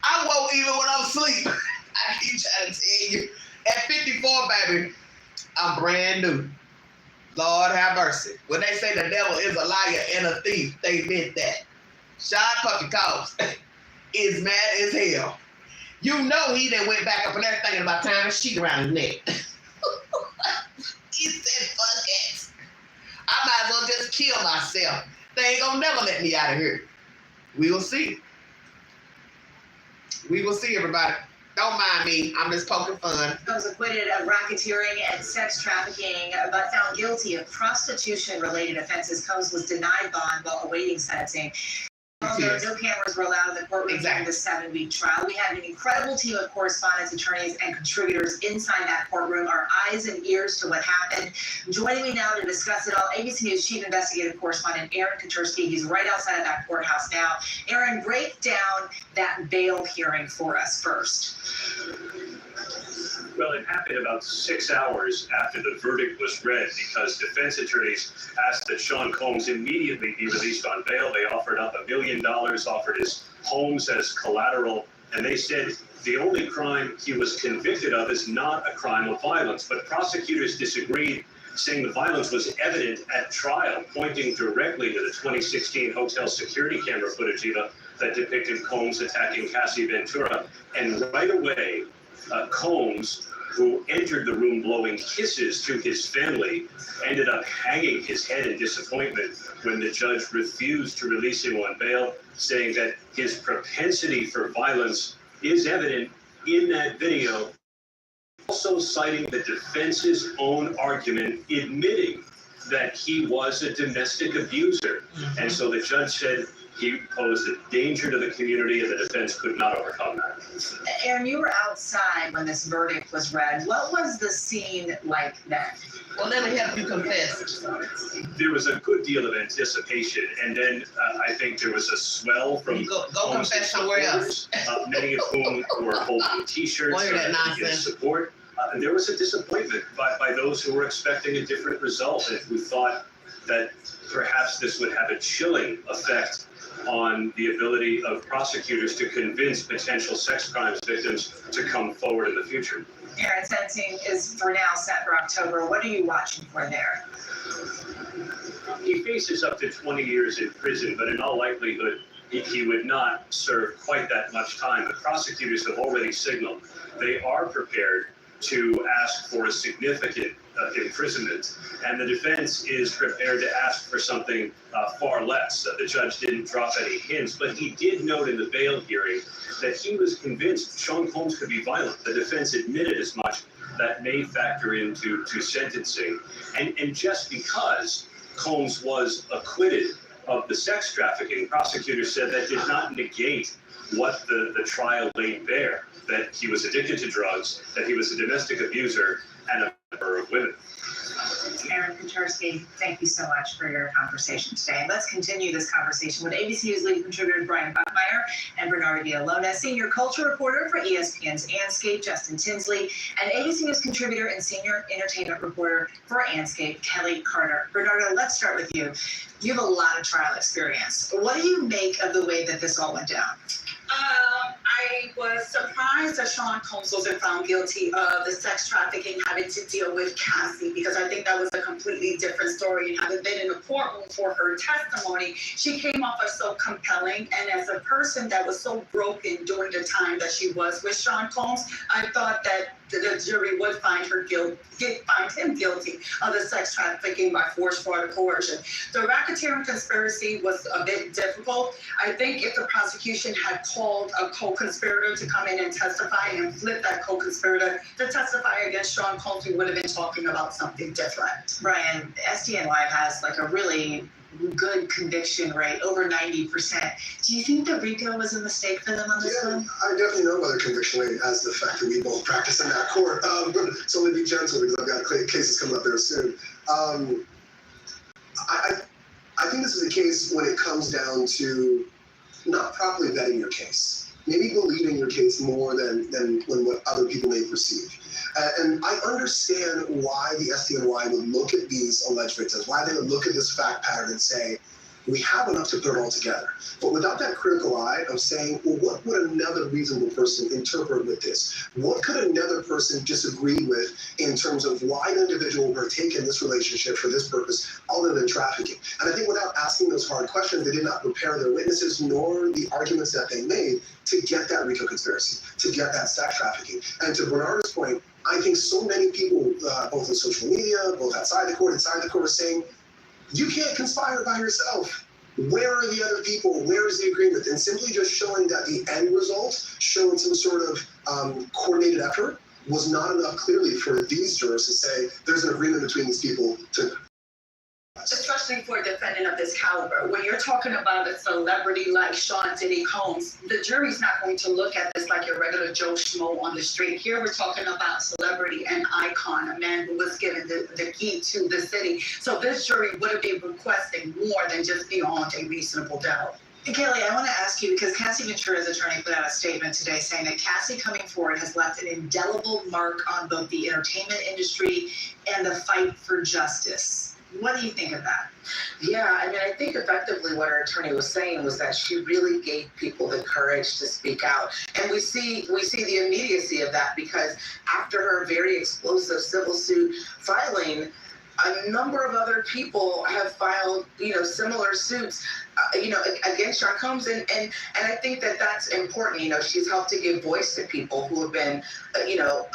I'm woke even when I'm asleep. I keep trying to tell you. At 54, baby, I'm brand new. Lord have mercy. When they say the devil is a liar and a thief, they meant that. Sean Puffy Combs is mad as hell. You know he done went back up and there thinking about tying a sheet around his neck. He said, fuck it. I might as well just kill myself. They ain't gonna never let me out of here. We will see. We will see, everybody. Don't mind me. I'm just poking fun. Was acquitted of racketeering and sex trafficking, but found guilty of prostitution-related offenses. Combs was denied bond while awaiting sentencing. Although no cameras were allowed in the courtroom during the 7-week trial, we had an incredible team of correspondents, attorneys, and contributors inside that courtroom, our eyes and ears to what happened. Joining me now to discuss it all, ABC News Chief Investigative Correspondent Aaron Katersky. He's right outside of that courthouse now. Aaron, break down that bail hearing for us first. Well, it happened about 6 hours after the verdict was read because defense attorneys asked that Sean Combs immediately be released on bail. They offered up $1 million, offered his homes as collateral, and they said the only crime he was convicted of is not a crime of violence. But prosecutors disagreed, saying the violence was evident at trial, pointing directly to the 2016 hotel security camera footage, Eva, that depicted Combs attacking Cassie Ventura. And right away, Combs, who entered the room blowing kisses to his family, ended up hanging his head in disappointment when the judge refused to release him on bail, saying that his propensity for violence is evident in that video, also citing the defense's own argument admitting that he was a domestic abuser. And so the judge said he posed a danger to the community and the defense could not overcome that. Aaron, you were outside when this verdict was read. What was the scene like then? Well, let me help you confess. There was a good deal of anticipation, and then I think there was a swell from Go confess somewhere else. Many of whom were holding T-shirts to give support. And there was a disappointment by those who were expecting a different result and who thought that perhaps this would have a chilling effect on the ability of prosecutors to convince potential sex crimes victims to come forward in the future. Aaron, sentencing is for now set for October. What are you watching for there? He faces up to 20 years in prison, but in all likelihood, he would not serve quite that much time. The prosecutors have already signaled they are prepared to ask for a significant imprisonment, and the defense is prepared to ask for something far less. The judge didn't drop any hints, but he did note in the bail hearing that he was convinced Sean Combs could be violent. The defense admitted as much. That may factor into sentencing. And just because Combs was acquitted of the sex trafficking, prosecutors said that did not negate what the trial laid bare, that he was addicted to drugs, that he was a domestic abuser, and a number of women. Aaron Katersky, thank you so much for your conversation today. Let's continue this conversation with ABC News lead contributors Brian Buckmeyer and Bernardo Villalona, senior culture reporter for ESPN's Anscape, Justin Tinsley, and ABC News contributor and senior entertainment reporter for Anscape, Kelly Carter. Bernardo, let's start with you. You have a lot of trial experience. What do you make of the way that this all went down? I was surprised that Sean Combs wasn't found guilty of the sex trafficking, having to deal with Cassie, because I think that was a completely different story. And having been in the courtroom for her testimony, she came off as so compelling. And as a person that was so broken during the time that she was with Sean Combs, I thought that the jury would find him guilty of the sex trafficking by force, fraud, or coercion. The racketeering conspiracy was a bit difficult. I think if the prosecution had called a co-conspirator to come in and testify and flip that co-conspirator to testify against Sean Combs, we would have been talking about something different. Brian, SDNY has like a really good conviction rate, over 90%. Do you think the RICO was a mistake for them on this one? I definitely know about the conviction rate as the fact that we both practice in that court. So let me be gentle because I've got cases coming up there soon. I think this is a case when it comes down to not properly vetting your case. Maybe believing your case more than what other people may perceive. And I understand why the SDNY would look at these alleged victims, why they would look at this fact pattern and say, we have enough to put it all together. But without that critical eye of saying, well, what would another reasonable person interpret with this? What could another person disagree with in terms of why an individual partake in this relationship for this purpose other than trafficking? And I think without asking those hard questions, they did not prepare their witnesses nor the arguments that they made to get that RICO conspiracy, to get that sex trafficking. And to Bernard's point, I think so many people, both in social media, both outside the court, inside the court, are saying, you can't conspire by yourself. Where are the other people? Where is the agreement? And simply just showing that the end result, showing some sort of coordinated effort, was not enough clearly for these jurors to say there's an agreement between these people to. Especially for a defendant of this caliber. When you're talking about a celebrity like Sean Diddy Combs, the jury's not going to look at this like your regular Joe Schmo on the street. Here we're talking about a celebrity, an icon, a man who was given the key to the city. So this jury would have been requesting more than just beyond a reasonable doubt. Kelly, I want to ask you, because Cassie Ventura's attorney put out a statement today saying that Cassie coming forward has left an indelible mark on both the entertainment industry and the fight for justice. What do you think of that? Yeah, I mean, I think effectively what her attorney was saying was that she really gave people the courage to speak out. And we see the immediacy of that because after her very explosive civil suit filing, a number of other people have filed, similar suits, against Sean Combs. And I think that that's important. She's helped to give voice to people who have been,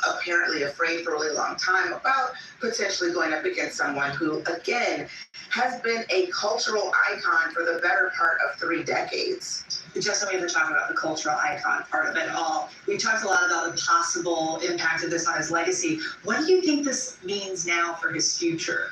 apparently afraid for a really long time about potentially going up against someone who, again, has been a cultural icon for the better part of 3 decades. Justin, we haven't talked about the cultural icon part of it all. We talked a lot about the possible impact of this on his legacy. What do you think this means now for his future?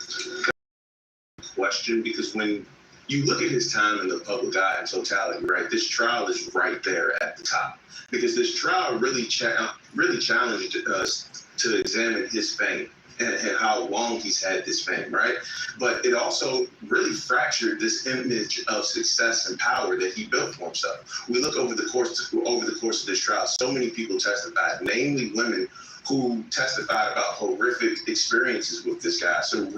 Question, because when you look at his time in the public eye in totality, right, this trial is right there at the top. Because this trial really challenged us to examine his fame and how long he's had this fame, right? But it also really fractured this image of success and power that he built for himself. We look over the course of this trial, so many people testified, namely women who testified about horrific experiences with this guy. So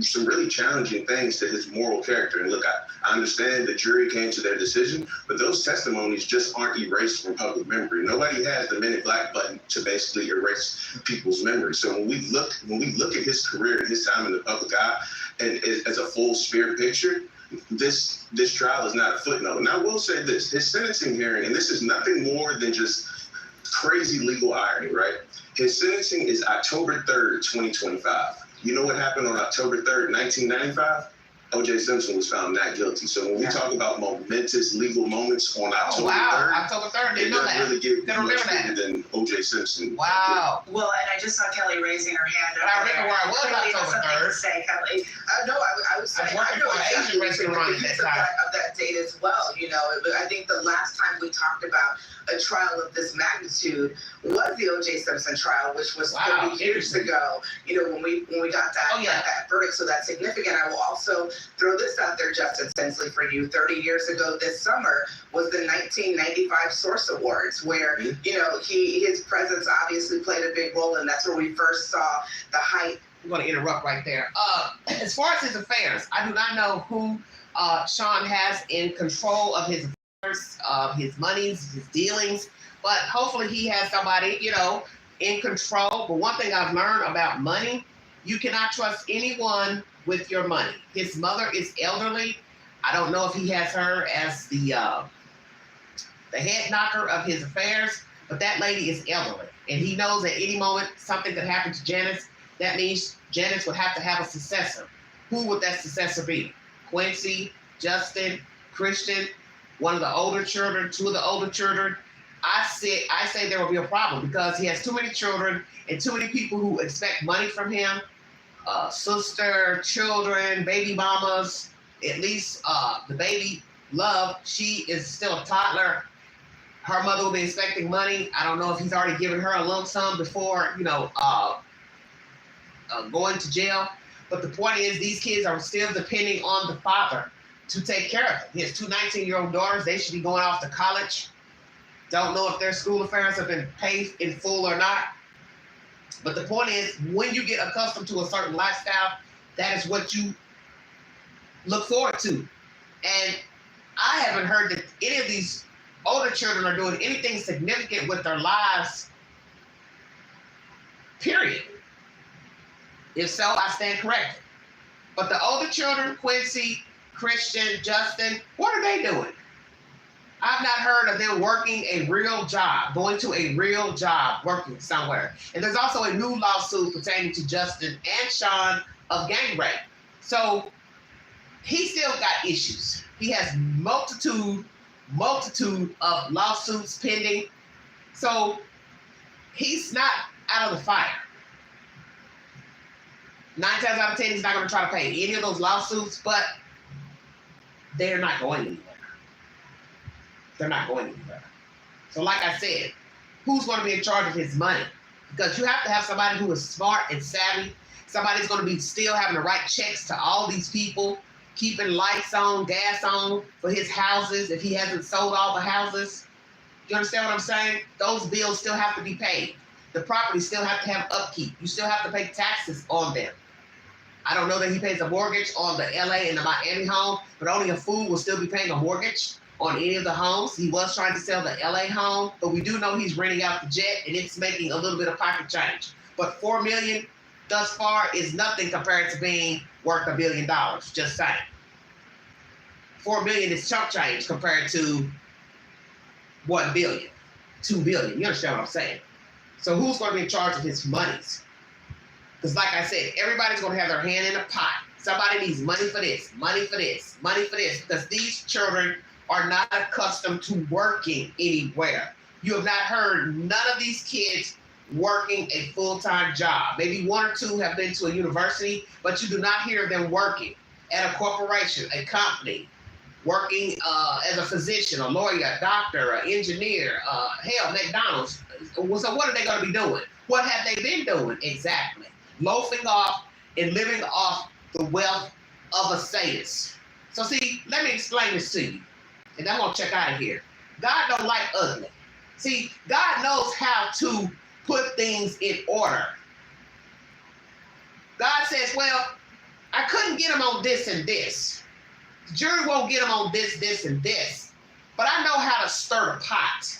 some really challenging things to his moral character. And look, I understand the jury came to their decision, but those testimonies just aren't erased from public memory. Nobody has the Men in Black button to basically erase people's memory. So when we look at his career and his time in the public eye and as a full spirit picture, this trial is not a footnote. And I will say this, his sentencing hearing, and this is nothing more than just crazy legal irony, right? His sentencing is October 3rd, 2025. You know what happened on October 3rd, 1995? O.J. Simpson was found not guilty. So when we talk about momentous legal moments on October 3rd, October 3rd, it doesn't really get much bigger than O.J. Simpson. Wow. Well, and I just saw Kelly raising her hand. I remember where I was Clearly October something 3rd. to say, Kelly. No, I was saying, I know exactly what of that date as well. I think the last time we talked about a trial of this magnitude was the O.J. Simpson trial, which was 30 years ago. When we got that verdict, so that's significant. I will also throw this out there, Justin Sensley, for you. 30 years ago this summer was the 1995 Source Awards, where his presence obviously played a big role, and that's where we first saw the height. I'm going to interrupt right there. As far as his affairs, I do not know who Sean has in control of his affairs, his monies, his dealings, but hopefully he has somebody, in control. But one thing I've learned about money, you cannot trust anyone with your money. His mother is elderly. I don't know if he has her as the head knocker of his affairs, but that lady is elderly. And he knows at any moment something could happen to Janice. That means Janice would have to have a successor. Who would that successor be? Quincy, Justin, Christian, one of the older children, 2 of the older children. I say there will be a problem because he has too many children and too many people who expect money from him. Sister, children, baby mamas. At least the baby, Love, she is still a toddler. Her mother will be expecting money. I don't know if he's already given her a lump sum before, going to jail. But the point is, these kids are still depending on the father to take care of them. He has two 19-year-old daughters. They should be going off to college. Don't know if their school affairs have been paid in full or not. But the point is, when you get accustomed to a certain lifestyle, that is what you look forward to. And I haven't heard that any of these older children are doing anything significant with their lives, period. If so, I stand corrected. But the older children, Quincy, Christian, Justin, what are they doing? I've not heard of them working a real job, going to a real job, working somewhere. And there's also a new lawsuit pertaining to Justin and Sean of gang rape. So he still got issues. He has multitude of lawsuits pending. So he's not out of the fire. 9 times out of 10, he's not going to try to pay any of those lawsuits, but they're not going anywhere. They're not going anywhere. So like I said, who's going to be in charge of his money? Because you have to have somebody who is smart and savvy. Somebody's going to be still having to write checks to all these people, keeping lights on, gas on for his houses if he hasn't sold all the houses. You understand what I'm saying? Those bills still have to be paid. The property still have to have upkeep. You still have to pay taxes on them. I don't know that he pays a mortgage on the LA and the Miami home, but only a fool will still be paying a mortgage on any of the homes. He was trying to sell the LA home, but we do know he's renting out the jet and it's making a little bit of pocket change. But $4 million thus far is nothing compared to being worth $1 billion, just saying. $4 million is chump change compared to $1 billion, $2 billion. You understand what I'm saying? So who's going to be in charge of his monies? Because like I said, everybody's going to have their hand in a pot. Somebody needs money for this, money for this, money for this, because these children are not accustomed to working anywhere. You have not heard none of these kids working a full-time job. Maybe one or two have been to a university, but you do not hear them working at a corporation, a company, working as a physician, a lawyer, a doctor, an engineer, hell, McDonald's. So what are they going to be doing? What have they been doing exactly? Loafing off and living off the wealth of a sadist. So see, let me explain this to you, and I'm going to check out of here. God don't like ugly. See, God knows how to put things in order. God says, well, I couldn't get him on this and this. The jury won't get him on this, this, and this. But I know how to stir the pot.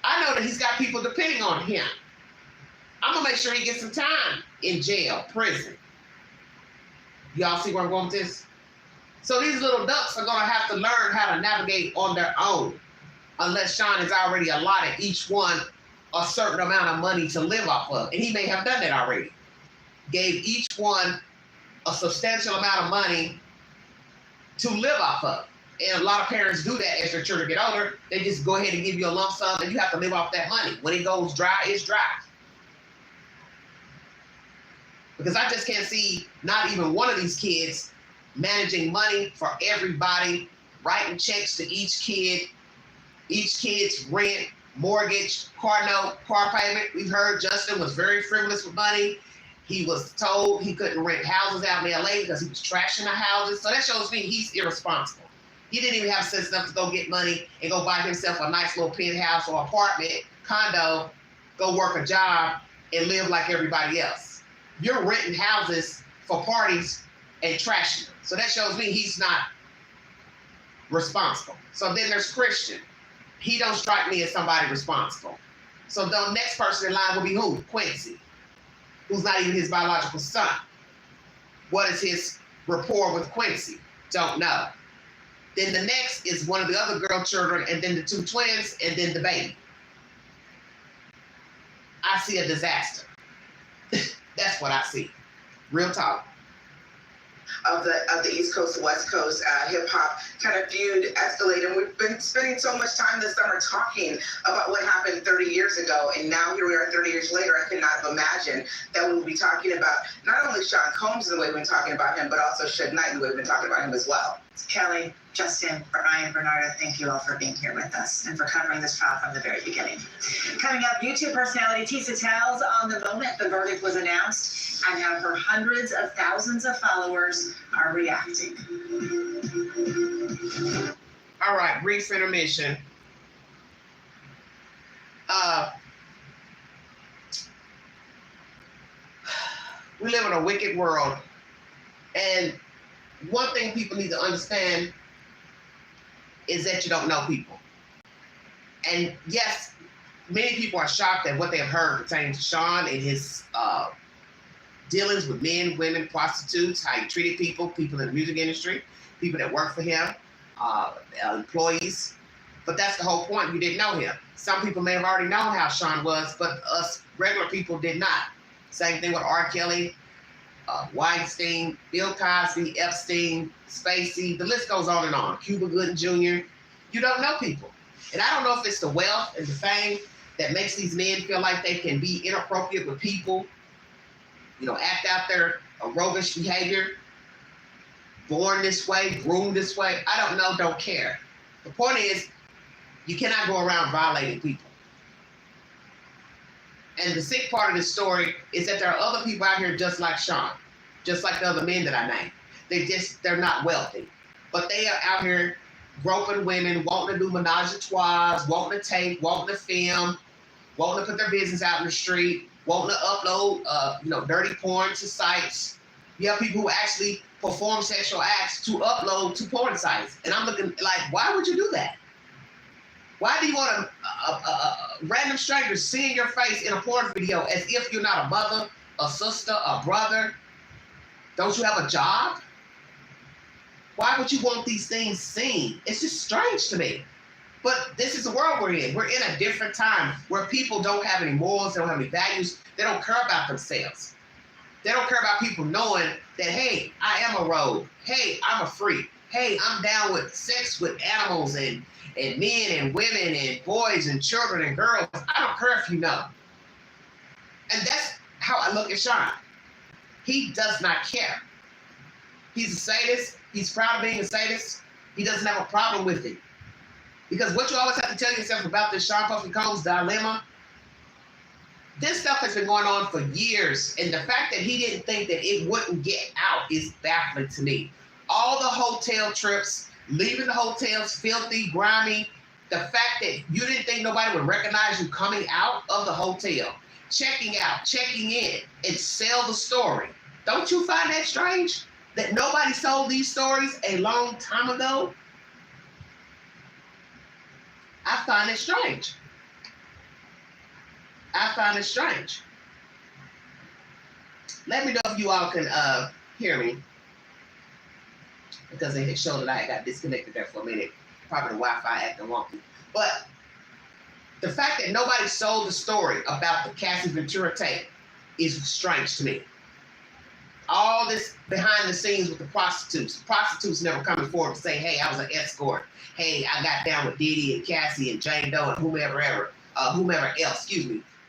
I know that he's got people depending on him. I'm going to make sure he gets some time in jail, prison. Y'all see where I'm going with this? So these little ducks are going to have to learn how to navigate on their own, unless Sean has already allotted each one a certain amount of money to live off of. And he may have done that already. Gave each one a substantial amount of money to live off of. And a lot of parents do that as their children get older. They just go ahead and give you a lump sum and you have to live off that money. When it goes dry, it's dry. Because I just can't see not even one of these kids managing money for everybody, writing checks to each kid's rent, mortgage, car note, car payment. We've heard Justin was very frivolous with money. He was told he couldn't rent houses out in LA because he was trashing the houses. So that shows me he's irresponsible. He didn't even have sense enough to go get money and go buy himself a nice little penthouse or apartment, condo, go work a job and live like everybody else. You're renting houses for parties and trashing them. So that shows me he's not responsible. So then there's Christian. He don't strike me as somebody responsible. So the next person in line will be who? Quincy, who's not even his biological son. What is his rapport with Quincy? Don't know. Then the next is one of the other girl children, and then the two twins, and then the baby. I see a disaster. That's what I see. Real talk. Of the East Coast to West Coast hip hop kind of feud escalated. We've been spending spending so much time this summer talking about what happened 30 years ago, and now here we are 30 years later. I could not have imagined that we would be talking about not only Sean Combs the way we've been talking about him, but also Suge Knight the way we've been talking about him as well. Kelly, Justin, Brian, Bernardo, thank you all for being here with us and for covering this trial from the very beginning. Coming up, YouTube personality Tisa tells on the moment the verdict was announced and how her hundreds of thousands of followers are reacting. All right, brief intermission. We live in a wicked world, and one thing people need to understand is that you don't know people. And yes, many people are shocked at what they have heard pertaining to Sean and his dealings with men, women, prostitutes, how he treated people in the music industry, people that work for him, employees. But that's the whole point. You didn't know him. Some people may have already known how Sean was, but us regular people did not. Same thing with R. Kelly, Weinstein, Bill Cosby, Epstein, Spacey. The list goes on and on. Cuba Gooding Jr. You don't know people. And I don't know if it's the wealth and the fame that makes these men feel like they can be inappropriate with people, you know, act out their roguish behavior, born this way, groomed this way. I don't know, don't care. The point is, you cannot go around violating people. And the sick part of this story is that there are other people out here just like Sean, just like the other men that I named. They're not wealthy, but they are out here groping women, wanting to do menage a trois, wanting to tape, wanting to film, wanting to put their business out in the street, wanting to upload, dirty porn to sites. You have people who actually perform sexual acts to upload to porn sites. And I'm looking like, why would you do that? Why do you want a random stranger seeing your face in a porn video as if you're not a mother, a sister, a brother? Don't you have a job? Why would you want these things seen? It's just strange to me. But this is the world we're in. We're in a different time where people don't have any morals, they don't have any values, they don't care about themselves. They don't care about people knowing that, hey, I am a rogue. Hey, I'm a freak. Hey, I'm down with sex with animals and men and women and boys and children and girls. I don't care if you know. And that's how I look at Sean. He does not care. He's a sadist. He's proud of being a sadist. He doesn't have a problem with it. Because what you always have to tell yourself about this Sean Puffy Combs dilemma, this stuff has been going on for years. And the fact that he didn't think that it wouldn't get out is baffling to me. All the hotel trips, leaving the hotels filthy, grimy, the fact that you didn't think nobody would recognize you coming out of the hotel, checking out, checking in, and sell the story. Don't you find that strange? That nobody sold these stories a long time ago? I find it strange. I find it strange. Let me know if you all can hear me, because it showed that I got disconnected there for a minute. Probably the Wi-Fi acting wonky. But the fact that nobody sold the story about the Cassie Ventura tape is strange to me. All this behind the scenes with the prostitutes. Prostitutes never coming forward to say, hey, I was an escort. Hey, I got down with Diddy and Cassie and Jane Doe and whomever else,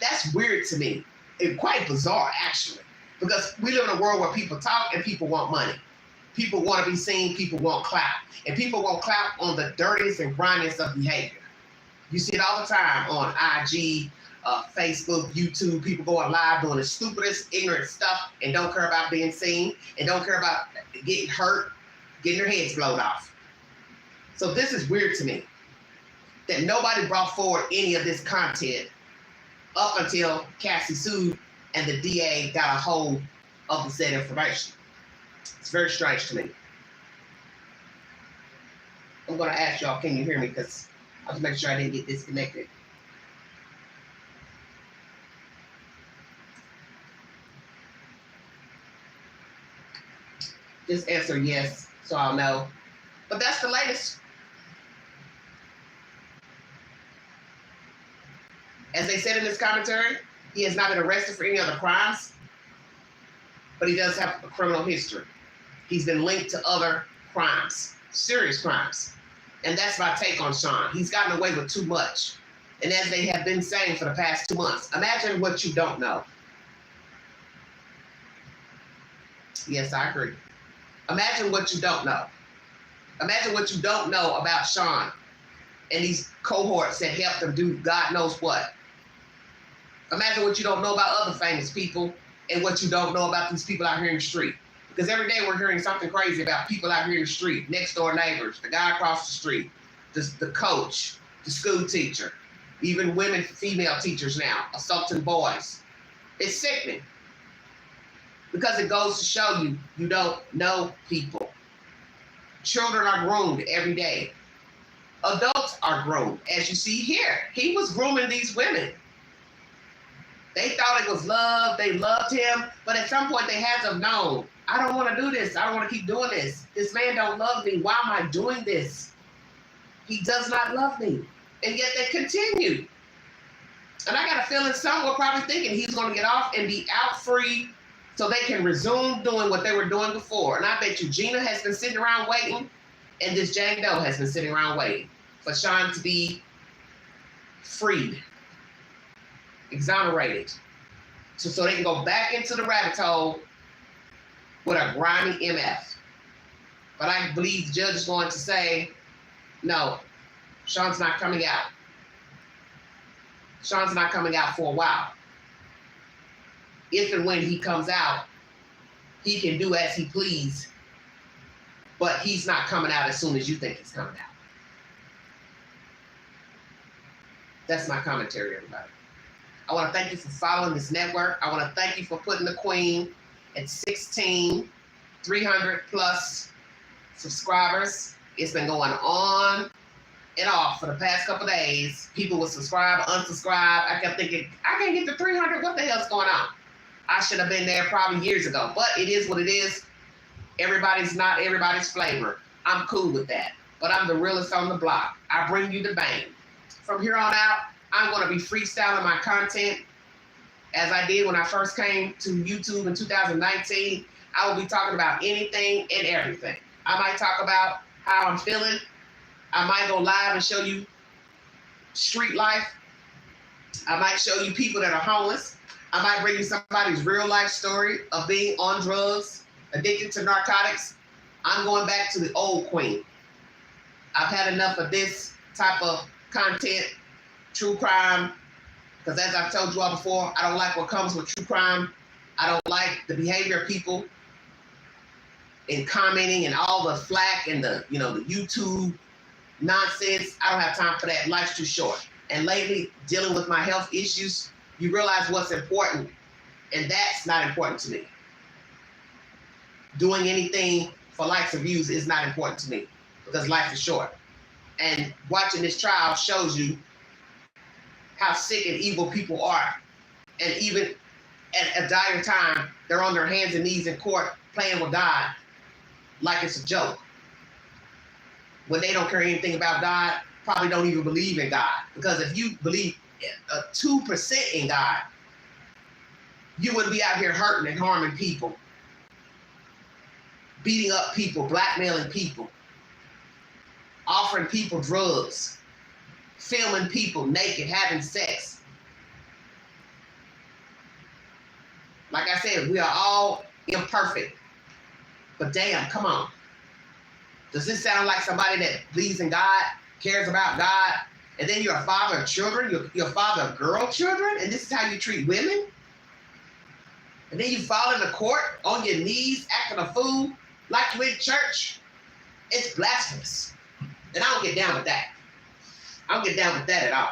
That's weird to me. It's quite bizarre, actually. Because we live in a world where people talk and people want money. People want to be seen, people want clout. And people want clout on the dirtiest and grimiest of behavior. You see it all the time on IG, Facebook, YouTube, people going live doing the stupidest, ignorant stuff and don't care about being seen and don't care about getting hurt, getting their heads blown off. So this is weird to me, that nobody brought forward any of this content up until Cassie sued and the DA got a hold of the said information. It's very strange to me. I'm going to ask y'all, can you hear me? Because I was making sure I didn't get disconnected. Just answer yes, so I'll know. But that's the latest. As they said in this commentary, he has not been arrested for any other crimes, but he does have a criminal history. He's been linked to other crimes, serious crimes. And that's my take on Sean. He's gotten away with too much. And as they have been saying for the past 2 months, imagine what you don't know. Yes, I agree. Imagine what you don't know. Imagine what you don't know about Sean and these cohorts that helped him do God knows what. Imagine what you don't know about other famous people and what you don't know about these people out here in the street. Because every day we're hearing something crazy about people out here in the street, next door neighbors, the guy across the street, the coach, the school teacher, even women, female teachers now, assaulting boys. It's sickening. Because it goes to show you, you don't know people. Children are groomed every day. Adults are groomed. As you see here, he was grooming these women. They thought it was love. They loved him. But at some point, they had to have known, I don't want to do this. I don't want to keep doing this. This man don't love me. Why am I doing this? He does not love me. And yet they continued. And I got a feeling some were probably thinking he's going to get off and be out free so they can resume doing what they were doing before. And I bet you Gina has been sitting around waiting, and this Jane Doe has been sitting around waiting for Sean to be freed, exonerated, so they can go back into the rabbit hole with a grimy MF. But I believe the judge is going to say, no, Sean's not coming out. Sean's not coming out for a while. If and when he comes out, he can do as he please, but he's not coming out as soon as you think he's coming out. That's my commentary, everybody. I want to thank you for following this network. I want to thank you for putting the Queen at 16,300 plus subscribers. It's been going on and off for the past couple of days. People will subscribe, unsubscribe. I kept thinking, I can't get to 300. What the hell's going on? I should have been there probably years ago, but it is what it is. Everybody's not everybody's flavor. I'm cool with that, but I'm the realest on the block. I bring you the bang. From here on out, I'm going to be freestyling my content as I did when I first came to YouTube in 2019. I will be talking about anything and everything. I might talk about how I'm feeling. I might go live and show you street life. I might show you people that are homeless. I might bring you somebody's real life story of being on drugs, addicted to narcotics. I'm going back to the old Queen. I've had enough of this type of content, true crime, because as I've told you all before, I don't like what comes with true crime. I don't like the behavior of people in commenting and all the flack and the YouTube nonsense. I don't have time for that. Life's too short. And lately, dealing with my health issues, you realize what's important, and that's not important to me. Doing anything for likes or views is not important to me because life is short. And watching this trial shows you how sick and evil people are. And even at a dire time, they're on their hands and knees in court playing with God like it's a joke. When they don't care anything about God, probably don't even believe in God. Because if you believe 2% in God, you wouldn't be out here hurting and harming people, beating up people, blackmailing people, offering people drugs, filming people naked, having sex. Like I said, we are all imperfect. But damn, come on. Does this sound like somebody that believes in God, cares about God, and then you're a father of children, you're a father of girl children, and this is how you treat women? And then you fall into court on your knees, acting a fool, like you in church? It's blasphemous. And I don't get down with that. I don't get down with that at all.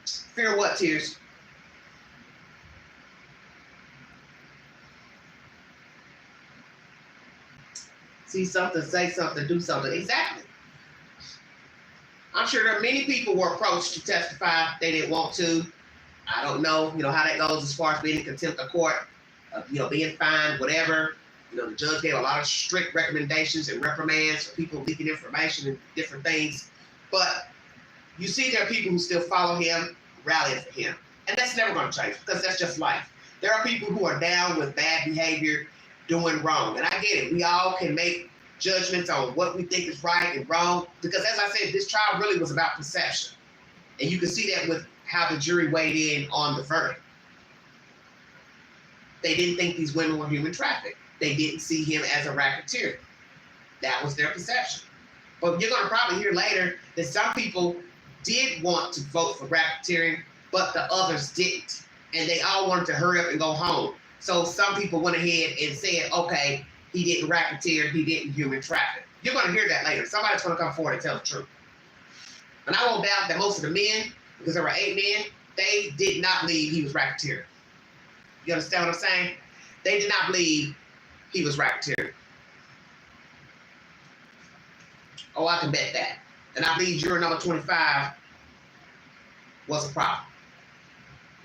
Fear what, Tears? See something, say something, do something. Exactly. I'm sure there are many people who were approached to testify. They didn't want to. I don't know, how that goes as far as being in contempt of court, being fined, whatever. The judge gave a lot of strict recommendations and reprimands for people leaking information and different things. But you see there are people who still follow him, rallying for him. And that's never going to change because that's just life. There are people who are down with bad behavior, doing wrong. And I get it. We all can make judgments on what we think is right and wrong. Because as I said, this trial really was about perception. And you can see that with how the jury weighed in on the verdict. They didn't think these women were human trafficked. They didn't see him as a racketeer. That was their perception. But you're going to probably hear later that some people did want to vote for racketeering, but the others didn't. And they all wanted to hurry up and go home. So some people went ahead and said, okay, he didn't racketeer, he didn't human traffic. You're going to hear that later. Somebody's going to come forward and tell the truth. And I won't doubt that most of the men, because there were 8 men, they did not believe he was racketeering. You understand what I'm saying? They did not believe he was racketeering. Oh, I can bet that. And I believe juror number 25 was a problem.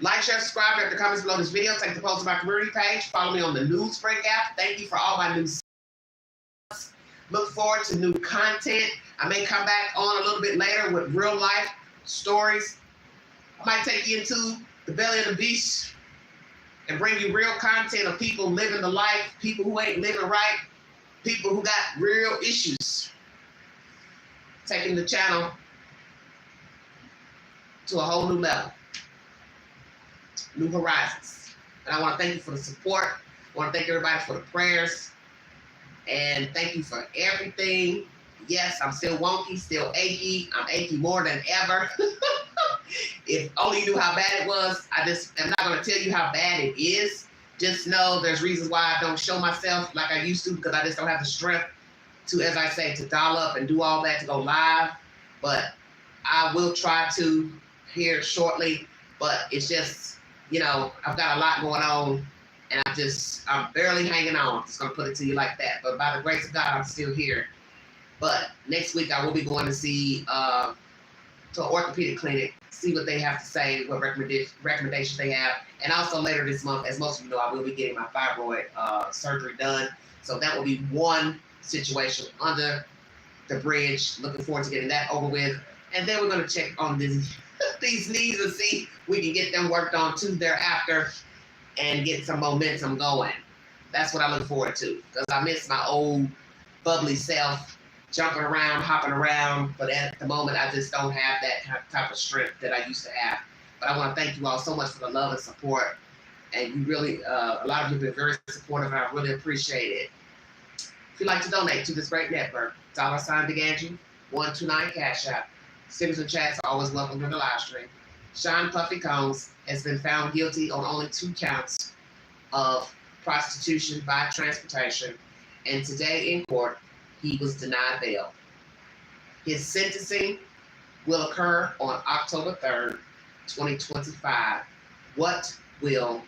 Like, share, subscribe, leave the comments below this video. Take the post to my community page. Follow me on the Newsbreak app. Thank you for all my new subs. Look forward to new content. I may come back on a little bit later with real life stories. I might take you into the belly of the beast and bring you real content of people living the life, people who ain't living right, people who got real issues. Taking the channel to a whole new level. New horizons. And I want to thank you for the support. I want to thank everybody for the prayers. And thank you for everything. Yes, I'm still wonky, still achy. I'm achy more than ever. If only you knew how bad it was. I just am not going to tell you how bad it is. Just know there's reasons why I don't show myself like I used to, because I just don't have the strength to, as I say, to dial up and do all that to go live. But I will try to here shortly. But it's just, you know, I've got a lot going on, and I'm barely hanging on. I'm just going to put it to you like that. But by the grace of God, I'm still here. But next week, I will be going to see, to an orthopedic clinic, see what they have to say, what recommendations they have. And also later this month, as most of you know, I will be getting my thyroid surgery done. So that will be one situation under the bridge. Looking forward to getting that over with. And then we're going to check on these knees and see if we can get them worked on too thereafter and get some momentum going. That's what I look forward to, because I miss my old bubbly self, jumping around, hopping around. But at the moment, I just don't have that type of strength that I used to have. But I want to thank you all so much for the love and support. And you really, a lot of you have been very supportive, and I really appreciate it. If you'd like to donate to this great network, $ Big Angie, 129 Cash App. Stickers and chats are always welcome in the live stream. Sean Puffy Combs has been found guilty on only 2 counts of prostitution by transportation. And today in court, he was denied bail. His sentencing will occur on October 3rd, 2025. What will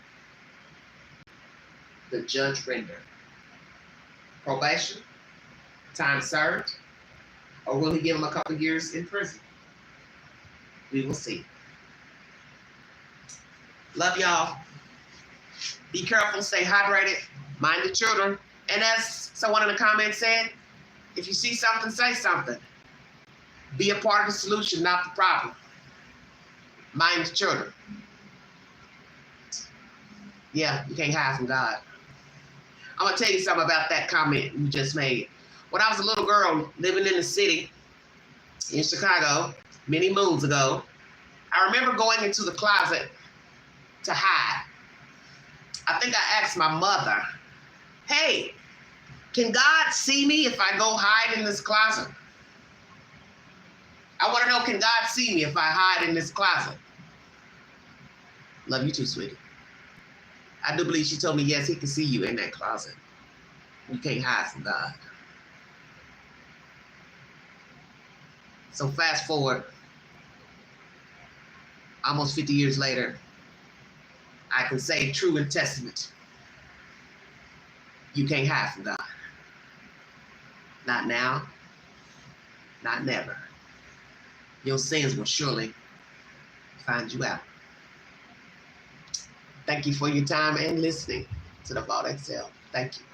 the judge render? Probation? Time served? Or will he give him a couple years in prison? We will see. Love y'all. Be careful, stay hydrated, mind the children. And as someone in the comments said, if you see something, say something. Be a part of the solution, not the problem. Mind the children. Yeah, you can't hide from God. I'm going to tell you something about that comment you just made. When I was a little girl living in the city in Chicago many moons ago, I remember going into the closet to hide. I think I asked my mother, hey, can God see me if I go hide in this closet? I want to know, can God see me if I hide in this closet? Love you too, sweetie. I do believe she told me, yes, he can see you in that closet. You can't hide from God. So fast forward, almost 50 years later, I can say true in testament, you can't hide from God. Not now, not never. Your sins will surely find you out. Thank you for your time and listening to the Vault XL. Thank you.